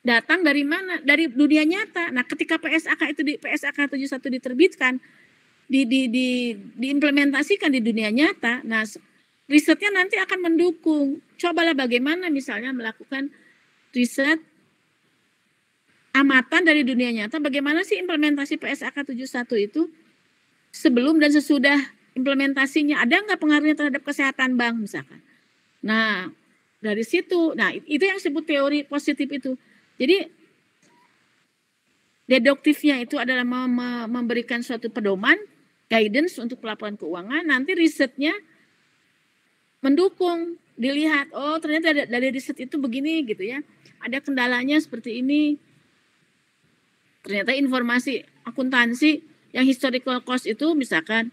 datang dari mana? Dari dunia nyata. Nah ketika PSAK 71 diterbitkan, diimplementasikan di dunia nyata, nah risetnya nanti akan mendukung. Cobalah bagaimana misalnya melakukan riset amatan dari dunia nyata, bagaimana sih implementasi PSAK 71 itu sebelum dan sesudah implementasinya, ada nggak pengaruhnya terhadap kesehatan bank misalkan. Nah dari situ, nah itu yang disebut teori positif itu. Jadi deduktifnya itu adalah memberikan suatu pedoman, guidance untuk pelaporan keuangan, nanti risetnya mendukung, dilihat, oh ternyata dari riset itu begini gitu ya, ada kendalanya seperti ini. Ternyata informasi akuntansi yang historical cost itu misalkan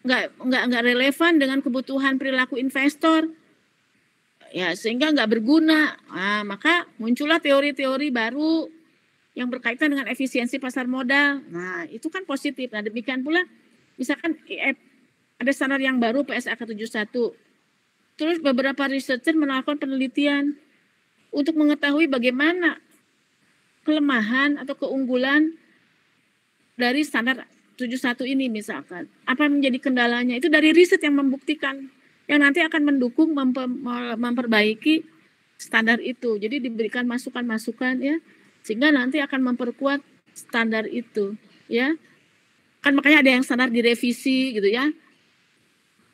nggak relevan dengan kebutuhan perilaku investor, ya sehingga nggak berguna. Nah, maka muncullah teori-teori baru yang berkaitan dengan efisiensi pasar modal. Nah, itu kan positif. Nah, demikian pula misalkan ada standar yang baru PSAK 71. Terus beberapa researcher melakukan penelitian untuk mengetahui bagaimana kelemahan atau keunggulan dari standar 71 ini misalkan. Apa yang menjadi kendalanya? Itu dari riset yang membuktikan, yang nanti akan mendukung memperbaiki standar itu. Jadi diberikan masukan-masukan ya, sehingga nanti akan memperkuat standar itu ya. Kan makanya ada yang standar direvisi gitu ya.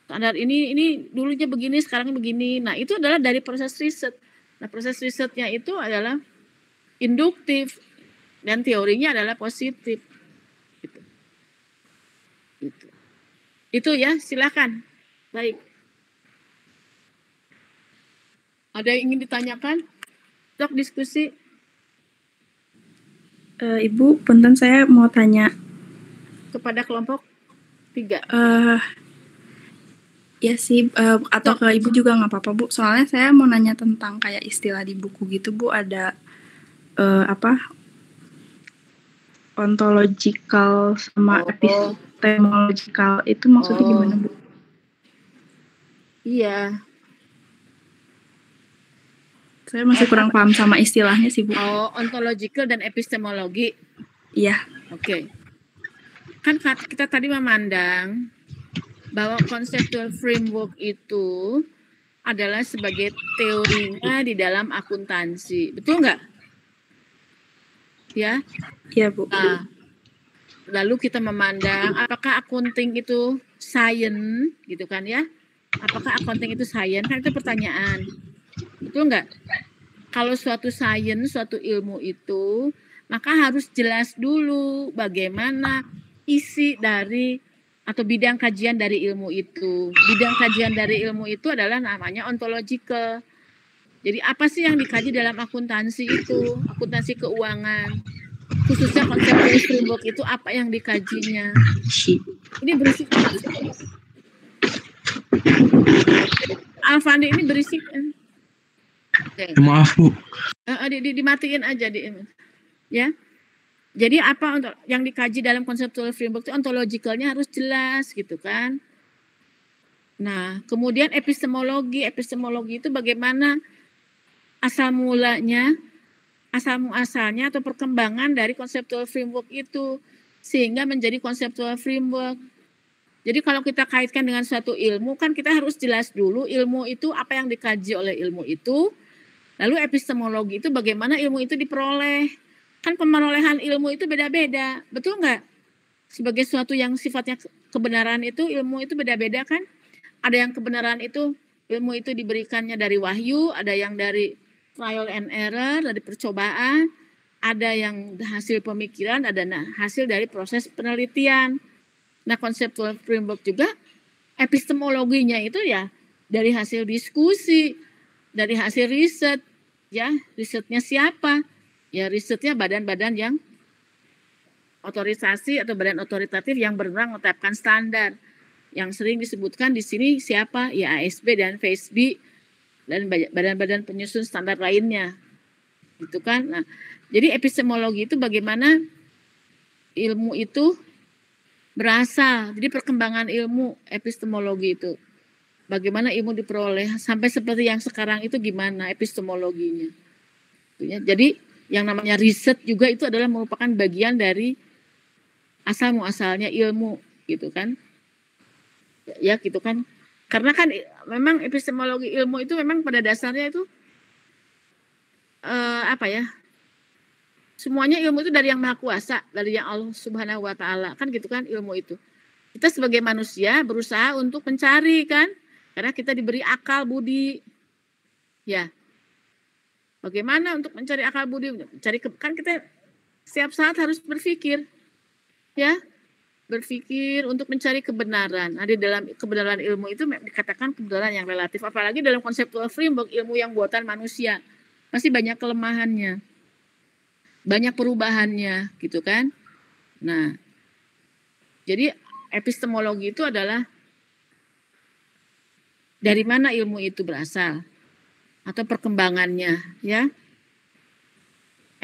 Standar ini dulunya begini, sekarang begini. Nah, itu adalah dari proses riset. Nah, proses risetnya itu adalah induktif dan teorinya adalah positif. Gitu. Itu ya, silakan. Baik. Ada yang ingin ditanyakan? Dok, diskusi. Ibu, punten saya mau tanya. Kepada kelompok 3. Ya sih, atau ke Ibu juga nggak apa-apa Bu. Soalnya saya mau nanya tentang kayak istilah di buku gitu Bu, ada ontological sama epistemological, itu maksudnya gimana Bu? Iya. Saya masih kurang paham sama istilahnya sih Bu. Ontological dan epistemologi. Iya. Oke. Kan kita tadi memandang bahwa conceptual framework itu adalah sebagai teorinya di dalam akuntansi. Betul nggak? Ya? Iya, Bu. Nah, lalu kita memandang apakah accounting itu science, gitu kan ya? Apakah accounting itu science? Kan itu pertanyaan. Betul nggak? Kalau suatu science, suatu ilmu itu, maka harus jelas dulu bagaimana isi dari atau bidang kajian dari ilmu itu. Bidang kajian dari ilmu itu adalah namanya ontological. Jadi apa sih yang dikaji dalam akuntansi itu? Akuntansi keuangan. Khususnya conceptual framework itu apa yang dikajinya? Ini berisik. Alfandi ini berisik. Okay. Maaf Bu. Dimatiin aja ya. Jadi apa untuk yang dikaji dalam conceptual framework itu ontologicalnya harus jelas gitu kan. Nah, kemudian epistemologi itu bagaimana asal mulanya, asal muasalnya atau perkembangan dari conceptual framework itu sehingga menjadi conceptual framework. Jadi kalau kita kaitkan dengan suatu ilmu kan kita harus jelas dulu ilmu itu apa yang dikaji oleh ilmu itu. Lalu epistemologi itu bagaimana ilmu itu diperoleh. Kan pemerolehan ilmu itu beda-beda, betul nggak? Sebagai suatu yang sifatnya kebenaran itu, ilmu itu beda-beda kan? Ada yang kebenaran itu, ilmu itu diberikannya dari wahyu, ada yang dari trial and error, dari percobaan, ada yang hasil pemikiran, ada hasil dari proses penelitian. Nah, conceptual framework juga, epistemologinya itu ya dari hasil diskusi, dari hasil riset, ya risetnya siapa? Ya risetnya badan-badan yang otorisasi atau badan otoritatif yang berwenang menetapkan standar. Yang sering disebutkan di sini siapa? Ya ASB dan FASB dan badan-badan penyusun standar lainnya. Gitu kan? Nah, jadi epistemologi itu bagaimana ilmu itu berasal. Jadi perkembangan ilmu epistemologi itu. Bagaimana ilmu diperoleh sampai seperti yang sekarang itu gimana epistemologinya. Jadi yang namanya riset juga itu adalah merupakan bagian dari asal muasalnya ilmu gitu kan. Ya gitu kan. Karena kan memang epistemologi ilmu itu memang pada dasarnya itu semuanya ilmu itu dari yang Maha Kuasa, dari yang Allah Subhanahu wa taala. Kan gitu kan ilmu itu. Kita sebagai manusia berusaha untuk mencari kan. Karena kita diberi akal budi. Ya. Bagaimana untuk mencari akal budi? Kan kita setiap saat harus berpikir. Ya. Berpikir untuk mencari kebenaran. Nah, di dalam kebenaran ilmu itu dikatakan kebenaran yang relatif. Apalagi dalam conceptual framework ilmu yang buatan manusia. Masih banyak kelemahannya. Banyak perubahannya, gitu kan? Nah, jadi epistemologi itu adalah dari mana ilmu itu berasal atau perkembangannya, ya.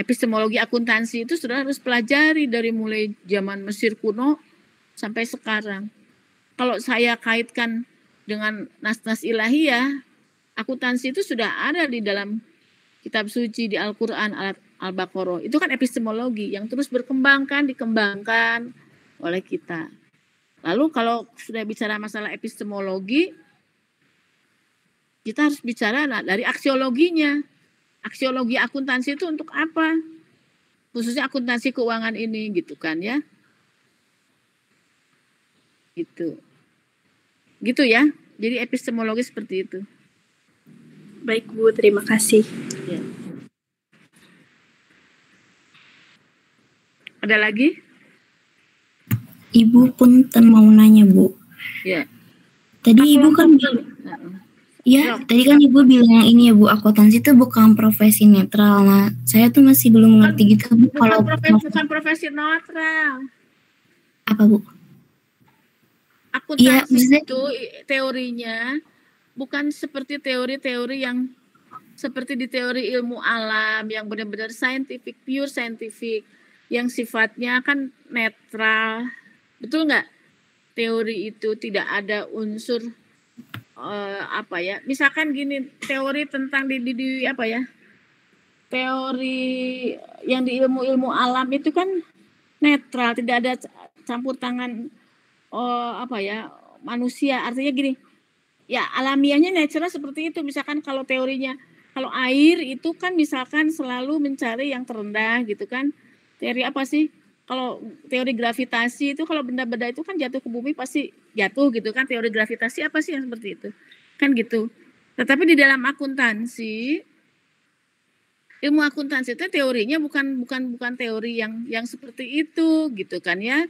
Epistemologi akuntansi itu sudah harus pelajari dari mulai zaman Mesir kuno sampai sekarang. Kalau saya kaitkan dengan nas-nas ilahiyah, akuntansi itu sudah ada di dalam kitab suci di Al-Quran, Al-Baqarah. Itu kan epistemologi yang terus dikembangkan oleh kita. Lalu kalau sudah bicara masalah epistemologi, kita harus bicara dari aksiologinya. Aksiologi akuntansi itu untuk apa? Khususnya akuntansi keuangan ini gitu kan ya. Gitu ya. Jadi epistemologi seperti itu. Baik Bu, terima kasih. Ya. Ada lagi? Ibu punten mau nanya Bu. Ya. Tadi Ibu kan Iya, tadi kan Ibu bilang ini ya Bu, akuntansi itu bukan profesi netral. Nah, saya tuh masih belum ngerti gitu Bu, kalau bukan profesi netral. apa Bu? Iya, Akuntansi maksudnya itu teorinya bukan seperti teori-teori yang seperti di teori ilmu alam yang benar-benar scientific, pure scientific, yang sifatnya kan netral. Betul nggak? Teori itu tidak ada unsur apa ya? Misalkan gini, teori tentang di apa ya? Teori yang di ilmu-ilmu alam itu kan netral, tidak ada campur tangan apa ya? Manusia. Artinya gini, ya alamiahnya natural seperti itu. Misalkan kalau teorinya, kalau air itu kan misalkan selalu mencari yang terendah gitu kan. Teori apa sih? Kalau teori gravitasi itu kalau benda-benda itu kan jatuh ke bumi pasti jatuh gitu kan. Teori gravitasi apa sih yang seperti itu? Kan gitu. Tetapi di dalam akuntansi, ilmu akuntansi itu teorinya bukan teori yang seperti itu gitu kan ya.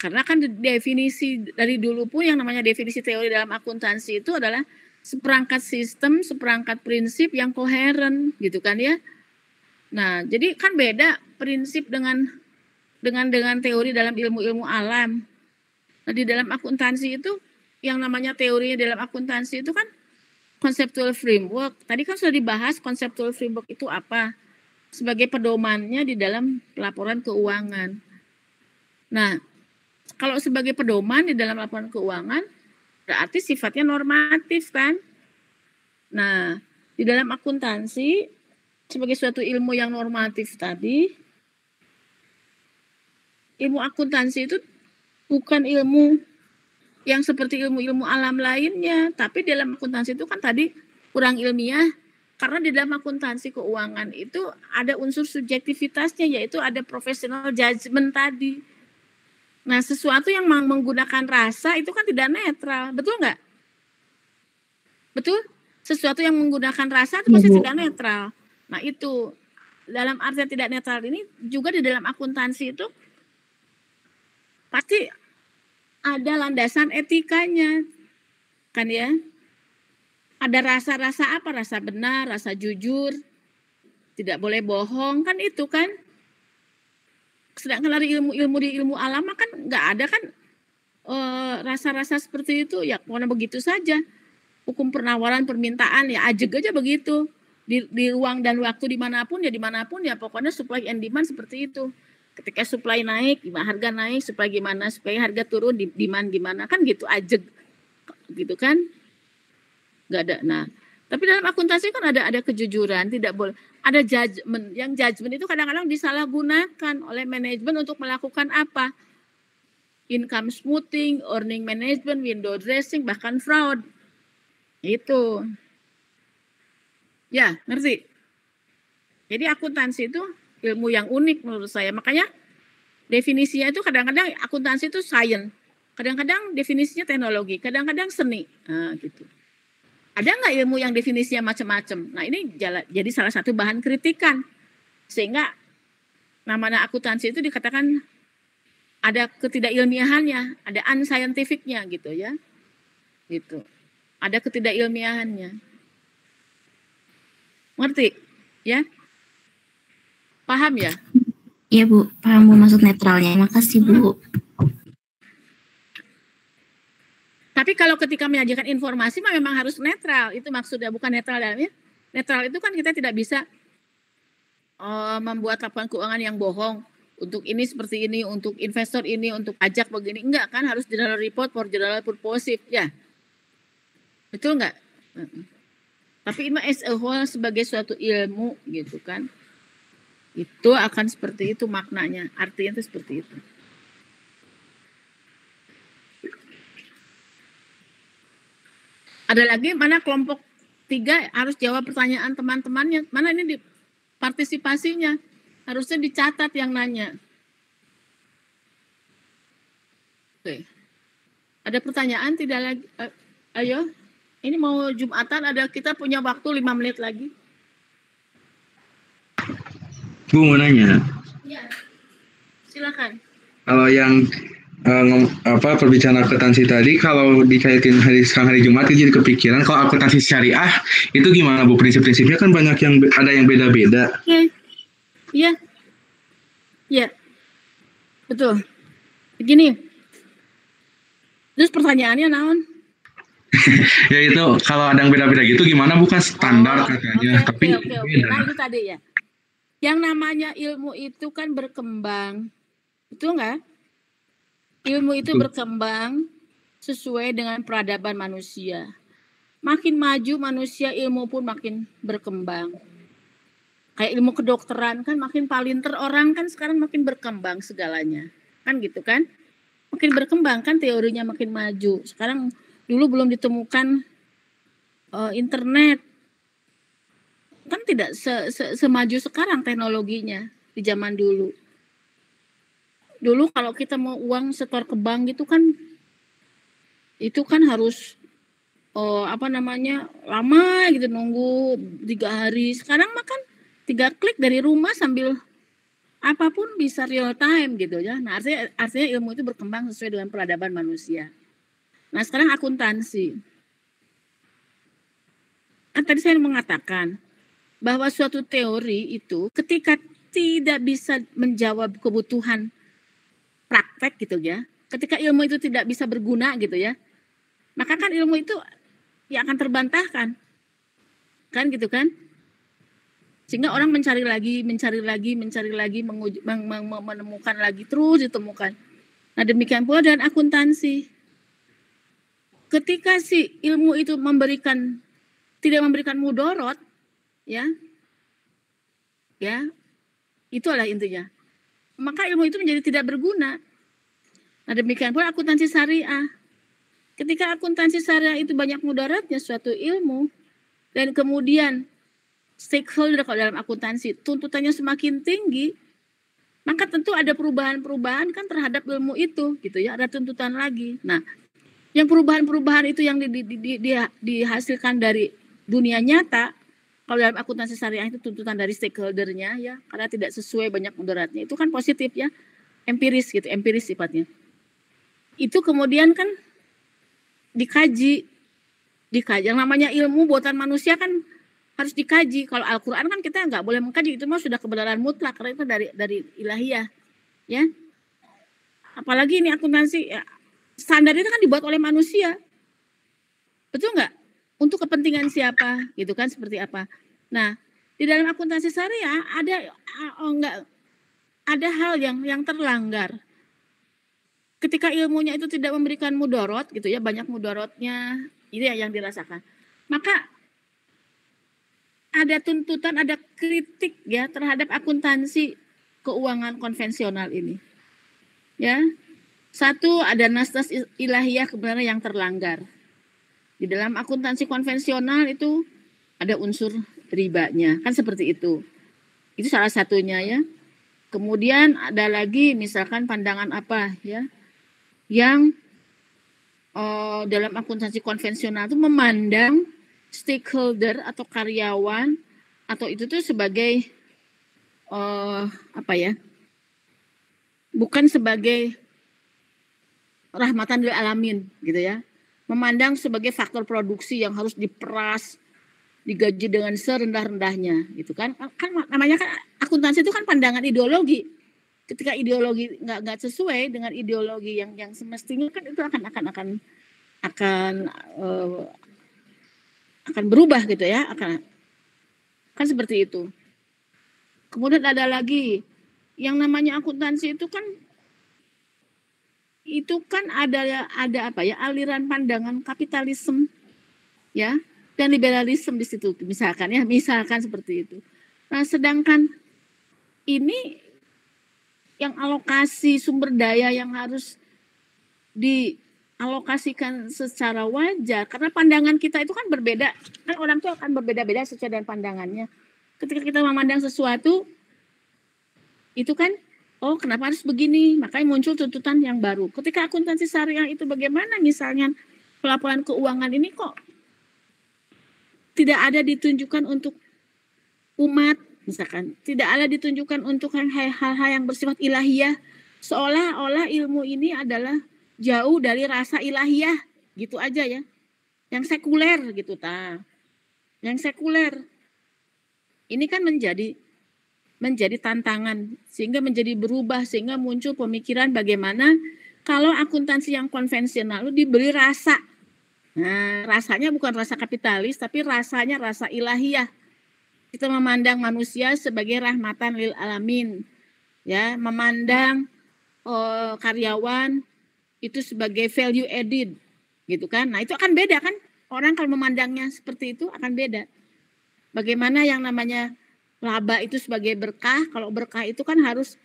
Karena kan definisi dari dulu pun yang namanya definisi teori dalam akuntansi itu adalah seperangkat sistem, seperangkat prinsip yang koheren gitu kan ya. Nah, jadi kan beda prinsip dengan teori dalam ilmu-ilmu alam. Nah, di dalam akuntansi itu yang namanya teorinya dalam akuntansi itu kan conceptual framework. Tadi kan sudah dibahas conceptual framework itu apa sebagai pedomannya di dalam laporan keuangan. Nah, kalau sebagai pedoman di dalam laporan keuangan berarti sifatnya normatif kan. Nah, di dalam akuntansi sebagai suatu ilmu yang normatif tadi, ilmu akuntansi itu bukan ilmu yang seperti ilmu-ilmu alam lainnya, tapi dalam akuntansi itu kan tadi kurang ilmiah, karena di dalam akuntansi keuangan itu ada unsur subjektivitasnya, yaitu ada professional judgment tadi. Nah, sesuatu yang menggunakan rasa itu kan tidak netral, betul nggak? Betul? Sesuatu yang menggunakan rasa itu pasti tidak netral. Nah, itu dalam artian tidak netral ini juga di dalam akuntansi itu pasti ada landasan etikanya, kan ya? Ada rasa-rasa apa? Rasa benar, rasa jujur, tidak boleh bohong, kan itu kan? Sedangkan dari ilmu-ilmu di ilmu alam kan nggak ada kan rasa-rasa seperti itu, ya pokoknya begitu saja. Hukum penawaran permintaan ya ajeg aja begitu. Di ruang dan waktu dimanapun ya pokoknya supply and demand seperti itu. Ketika supply naik, harga naik, supply gimana, supaya harga turun, demand gimana, kan gitu ajeg, gitu kan? Nggak ada. Nah, tapi dalam akuntansi kan ada kejujuran, tidak boleh ada judgement. Yang judgement itu kadang-kadang disalahgunakan oleh manajemen untuk melakukan apa? Income smoothing, earning management, window dressing, bahkan fraud. Itu. Ya, ngerti? Jadi akuntansi itu ilmu yang unik menurut saya. Makanya definisinya itu kadang-kadang akuntansi itu science, kadang-kadang definisinya teknologi, kadang-kadang seni. Nah, gitu. Ada nggak ilmu yang definisinya macam-macam? Nah, ini jadi salah satu bahan kritikan. Sehingga namanya akuntansi itu dikatakan ada ketidakilmiahannya, ada unscientificnya gitu ya. Gitu. Ada ketidakilmiahannya. Ngerti? Ya? Paham ya? Iya Bu, paham Bu maksud netralnya. Makasih Bu. Tapi kalau ketika menyajikan informasi memang harus netral. Itu maksudnya, bukan netral dalamnya. Netral itu kan kita tidak bisa membuat laporan keuangan yang bohong. Untuk ini seperti ini, untuk investor ini, untuk pajak begini. Enggak kan, harus general report for general purpose. Ya. Betul enggak? Tapi ini as a whole sebagai suatu ilmu gitu kan. Itu akan seperti itu maknanya. Artinya itu seperti itu. Ada lagi mana kelompok 3 harus jawab pertanyaan teman-temannya. Mana ini di partisipasinya. Harusnya dicatat yang nanya. Oke. Ada pertanyaan tidak lagi? Ayo. Ini mau Jumatan, kita punya waktu 5 menit lagi. Bu mau nanya. Iya. Silakan. Kalau yang perbicaraan akuntansi tadi, kalau dikaitin sekarang hari Jumat itu jadi kepikiran kalau akuntansi syariah itu gimana Bu, prinsip-prinsipnya kan banyak yang ada yang beda-beda. Iya. Iya. Betul. Begini. Terus pertanyaannya naon? Ya itu kalau ada yang beda-beda gitu gimana, bukan standar katanya, tapi Oke. beda. Nah itu tadi ya. Yang namanya ilmu itu kan berkembang. Betul nggak? Ilmu itu berkembang sesuai dengan peradaban manusia. Makin maju manusia, ilmu pun makin berkembang. Kayak ilmu kedokteran kan makin palinter orang kan sekarang makin berkembang segalanya. Kan gitu kan? Makin berkembang kan teorinya makin maju. Sekarang dulu belum ditemukan internet. Kan tidak semaju sekarang teknologinya di zaman dulu. Dulu kalau kita mau uang setor ke bank gitu kan itu kan harus lama gitu nunggu 3 hari. Sekarang mah kan 3 klik dari rumah sambil apapun bisa real time gitu ya. Nah, artinya ilmu itu berkembang sesuai dengan peradaban manusia. Nah, sekarang akuntansi. Kan tadi saya mengatakan bahwa suatu teori itu ketika tidak bisa menjawab kebutuhan praktek gitu ya. Ketika ilmu itu tidak bisa berguna gitu ya. Maka kan ilmu itu ya akan terbantahkan. Kan gitu kan? Sehingga orang mencari lagi, menemukan lagi, terus ditemukan. Nah demikian pula dengan akuntansi. Ketika si ilmu itu tidak memberikan mudorot, ya, itulah intinya. Maka ilmu itu menjadi tidak berguna. Nah demikian pula akuntansi syariah. Ketika akuntansi syariah itu banyak mudaratnya suatu ilmu, dan kemudian stakeholder kalau dalam akuntansi tuntutannya semakin tinggi, maka tentu ada perubahan-perubahan kan terhadap ilmu itu gitu ya, ada tuntutan lagi. Nah, yang perubahan-perubahan itu yang dihasilkan dari dunia nyata, kalau dalam akuntansi syariah itu tuntutan dari stakeholdernya ya, karena tidak sesuai banyak mudaratnya, itu kan positif ya, empiris sifatnya. Itu kemudian kan dikaji. Yang namanya ilmu buatan manusia kan harus dikaji. Kalau Al-Quran kan kita nggak boleh mengkaji, itu mah sudah kebenaran mutlak karena itu dari ilahiyah, ya. Apalagi ini akuntansi, ya, standar itu kan dibuat oleh manusia, betul nggak? Untuk kepentingan siapa, gitu kan, seperti apa? Nah, di dalam akuntansi syariah ada hal yang terlanggar. Ketika ilmunya itu tidak memberikan mudorot, gitu ya, banyak mudorotnya, ini yang dirasakan. Maka ada tuntutan, ada kritik ya terhadap akuntansi keuangan konvensional ini. Ya. Satu, ada nas-nas ilahiyah kebenaran yang terlanggar. Di dalam akuntansi konvensional itu ada unsur ribanya, kan seperti itu. Itu salah satunya ya. Kemudian ada lagi misalkan pandangan apa ya yang dalam akuntansi konvensional itu memandang stakeholder atau karyawan atau itu tuh sebagai bukan sebagai rahmatan lil alamin gitu ya, memandang sebagai faktor produksi yang harus diperas, digaji dengan serendah-rendahnya gitu kan namanya kan akuntansi itu kan pandangan ideologi. Ketika ideologi nggak sesuai dengan ideologi yang semestinya kan itu akan berubah gitu ya, kan seperti itu. Kemudian ada lagi yang namanya akuntansi itu kan ada aliran pandangan kapitalisme ya dan liberalisme di situ misalkan seperti itu. Nah sedangkan ini yang alokasi sumber daya yang harus dialokasikan secara wajar karena pandangan kita itu kan berbeda, kan orang tuh akan berbeda-beda sesuai dengan pandangannya. Ketika kita memandang sesuatu itu kan kenapa harus begini, makanya muncul tuntutan yang baru. Ketika akuntansi syariah itu bagaimana misalnya pelaporan keuangan ini kok tidak ada ditunjukkan untuk umat misalkan, tidak ada ditunjukkan untuk hal-hal yang bersifat ilahiyah, Seolah-olah ilmu ini adalah jauh dari rasa ilahiyah, gitu aja ya. Yang sekuler gitu Yang sekuler. Ini kan menjadi tantangan sehingga menjadi berubah, sehingga muncul pemikiran bagaimana kalau akuntansi yang konvensional itu diberi rasa. Nah, rasanya bukan rasa kapitalis tapi rasanya rasa ilahiyah. Kita memandang manusia sebagai rahmatan lil alamin. Ya, memandang karyawan itu sebagai value added gitu kan. Nah, itu akan beda kan? Orang kalau memandangnya seperti itu akan beda. Bagaimana yang namanya laba itu sebagai berkah, kalau berkah itu kan harus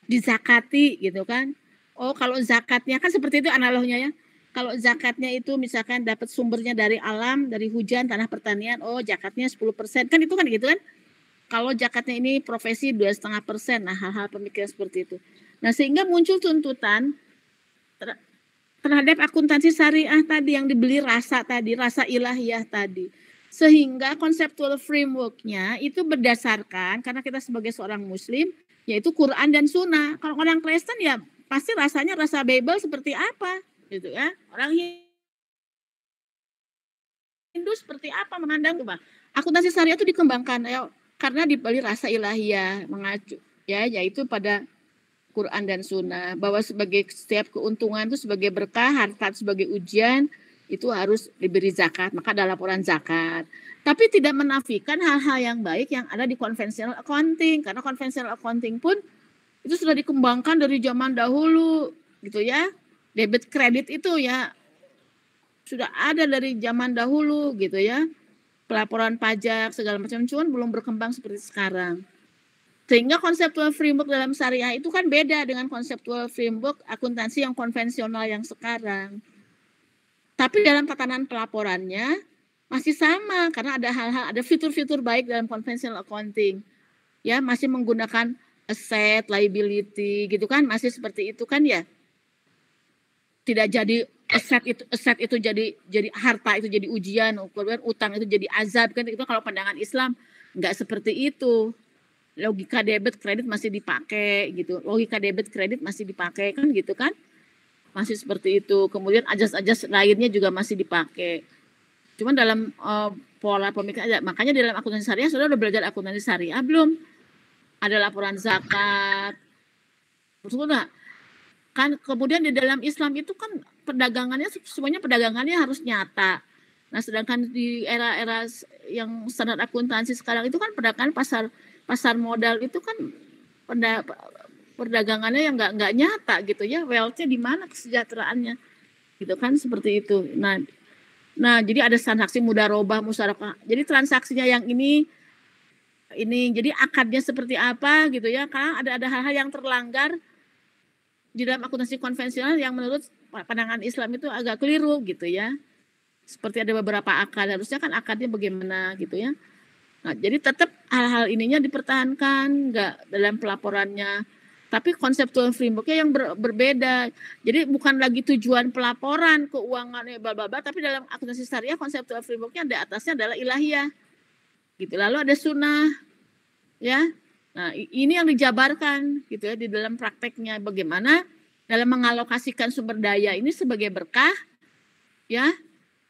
dizakati gitu kan. Oh, kalau zakatnya kan seperti itu analoginya ya. Kalau zakatnya itu misalkan dapat sumbernya dari alam, dari hujan, tanah pertanian, oh zakatnya 10%. Kan itu kan gitu kan. Kalau zakatnya ini profesi 2,5%. Nah, hal-hal pemikiran seperti itu. Nah, sehingga muncul tuntutan terhadap akuntansi syariah tadi yang dibeli rasa tadi, rasa ilahiyah tadi. Sehingga konseptual framework-nya itu berdasarkan, karena kita sebagai seorang muslim, yaitu Quran dan Sunnah. Kalau orang Kristen ya pasti rasanya rasa Bible seperti apa, gitu ya. Orang Hindu seperti apa memandang coba. Akuntansi syariah itu dikembangkan ya, karena dibeli rasa ilahiyah, mengacu ya, yaitu pada Quran dan Sunnah, bahwa sebagai setiap keuntungan itu sebagai berkah, harta sebagai ujian, itu harus diberi zakat, maka ada laporan zakat. Tapi tidak menafikan hal-hal yang baik yang ada di conventional accounting, karena conventional accounting pun itu sudah dikembangkan dari zaman dahulu, gitu ya. Debit kredit itu ya sudah ada dari zaman dahulu, gitu ya. Pelaporan pajak segala macam, cuman belum berkembang seperti sekarang. Sehingga konseptual framework dalam syariah itu kan beda dengan konseptual framework akuntansi yang konvensional yang sekarang. Tapi dalam tatanan pelaporannya masih sama, karena ada hal-hal, ada fitur-fitur baik dalam conventional accounting. Ya, masih menggunakan asset, liability gitu kan, masih seperti itu kan ya. Tidak jadi aset itu jadi harta itu jadi ujian, kemudian utang itu jadi azab kan, itu kalau pandangan Islam enggak seperti itu. Logika debit kredit masih dipakai gitu. Logika debit kredit masih dipakai kan gitu kan? Masih seperti itu. Kemudian ajas-ajas lainnya juga masih dipakai. Cuman dalam pola pemikiran aja. Makanya dalam akuntansi syariah sudah belajar akuntansi syariah belum? Ada laporan zakat. Maksudnya kan kemudian di dalam Islam itu kan perdagangannya semuanya perdagangannya harus nyata. Nah, sedangkan di era-era yang standar akuntansi sekarang itu kan perdagangan pasar modal itu kan perdagangannya yang nggak nyata gitu ya, wealth-nya di mana, kesejahteraannya gitu kan, seperti itu. Nah jadi ada transaksi mudharabah musyarakah, jadi transaksinya yang ini jadi akadnya seperti apa gitu ya, karena ada hal-hal yang terlanggar di dalam akuntansi konvensional yang menurut pandangan Islam itu agak keliru gitu ya, seperti ada beberapa akad, harusnya kan akadnya bagaimana gitu ya. Nah, jadi tetap hal-hal ininya dipertahankan, nggak dalam pelaporannya. Tapi konseptual framework-nya yang berbeda. Jadi bukan lagi tujuan pelaporan keuangannya bla-bla-bla, tapi dalam akuntansi syariah konseptual framework-nya di atasnya adalah ilahiyah. Gitu. Lalu ada sunnah, ya. Nah, ini yang dijabarkan gitu ya di dalam prakteknya, bagaimana dalam mengalokasikan sumber daya ini sebagai berkah, ya,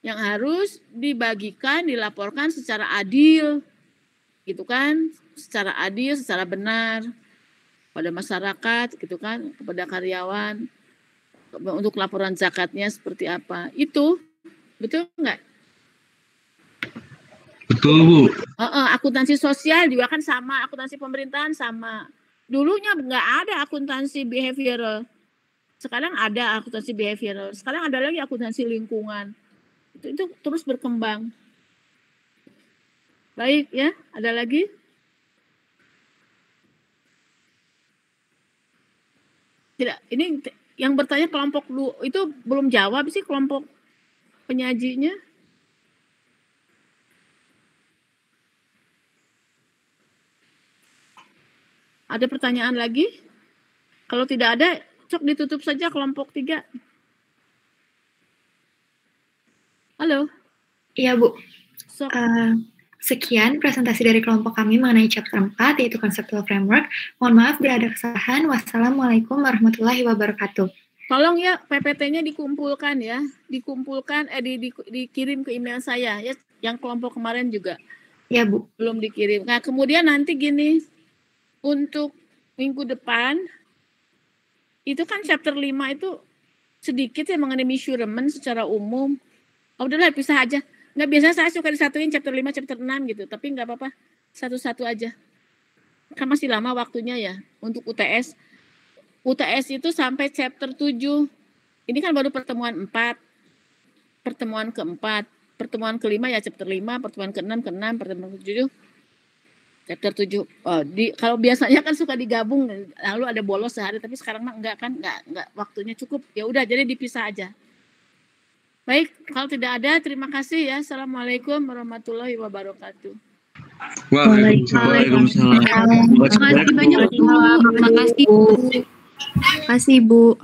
yang harus dibagikan, dilaporkan secara adil. Gitu kan, secara adil, secara benar pada masyarakat gitu kan, kepada karyawan, untuk laporan zakatnya seperti apa. Itu betul enggak? Betul, Bu. Akuntansi sosial juga kan sama, akuntansi pemerintahan sama. Dulunya enggak ada akuntansi behavioral. Sekarang ada akuntansi behavioral. Sekarang ada lagi akuntansi lingkungan. Itu terus berkembang. Baik ya, ada lagi? Tidak, ini yang bertanya kelompok itu belum jawab sih kelompok penyajinya. Ada pertanyaan lagi? Kalau tidak ada, cok ditutup saja kelompok 3. Halo? Iya, Bu. Sok. Sekian presentasi dari kelompok kami mengenai chapter 4, yaitu Conceptual Framework. Mohon maaf bila ada kesalahan. Wassalamualaikum warahmatullahi wabarakatuh. Tolong ya PPT-nya dikumpulkan ya, dikirim ke email saya ya, yang kelompok kemarin juga. Ya, Bu. Belum dikirim. Nah, kemudian nanti gini, untuk minggu depan, itu kan chapter 5 itu sedikit ya mengenai measurement secara umum. Oh, udahlah, pisah aja. Nggak, biasanya saya suka disatuin chapter 5, chapter 6 gitu. Tapi nggak apa-apa, satu-satu aja. Kan masih lama waktunya ya untuk UTS. UTS itu sampai chapter 7. Ini kan baru pertemuan 4. Pertemuan keempat. Pertemuan kelima ya chapter 5, pertemuan ke-6, pertemuan ke-7. Chapter 7. Oh, kalau biasanya kan suka digabung, lalu ada bolos sehari, tapi sekarang mah enggak kan, enggak waktunya cukup. Ya udah, jadi dipisah aja. Baik, kalau tidak ada, terima kasih ya. Assalamualaikum warahmatullahi wabarakatuh. Waalaikumsalam. Terima kasih banyak. Terima kasih, Bu.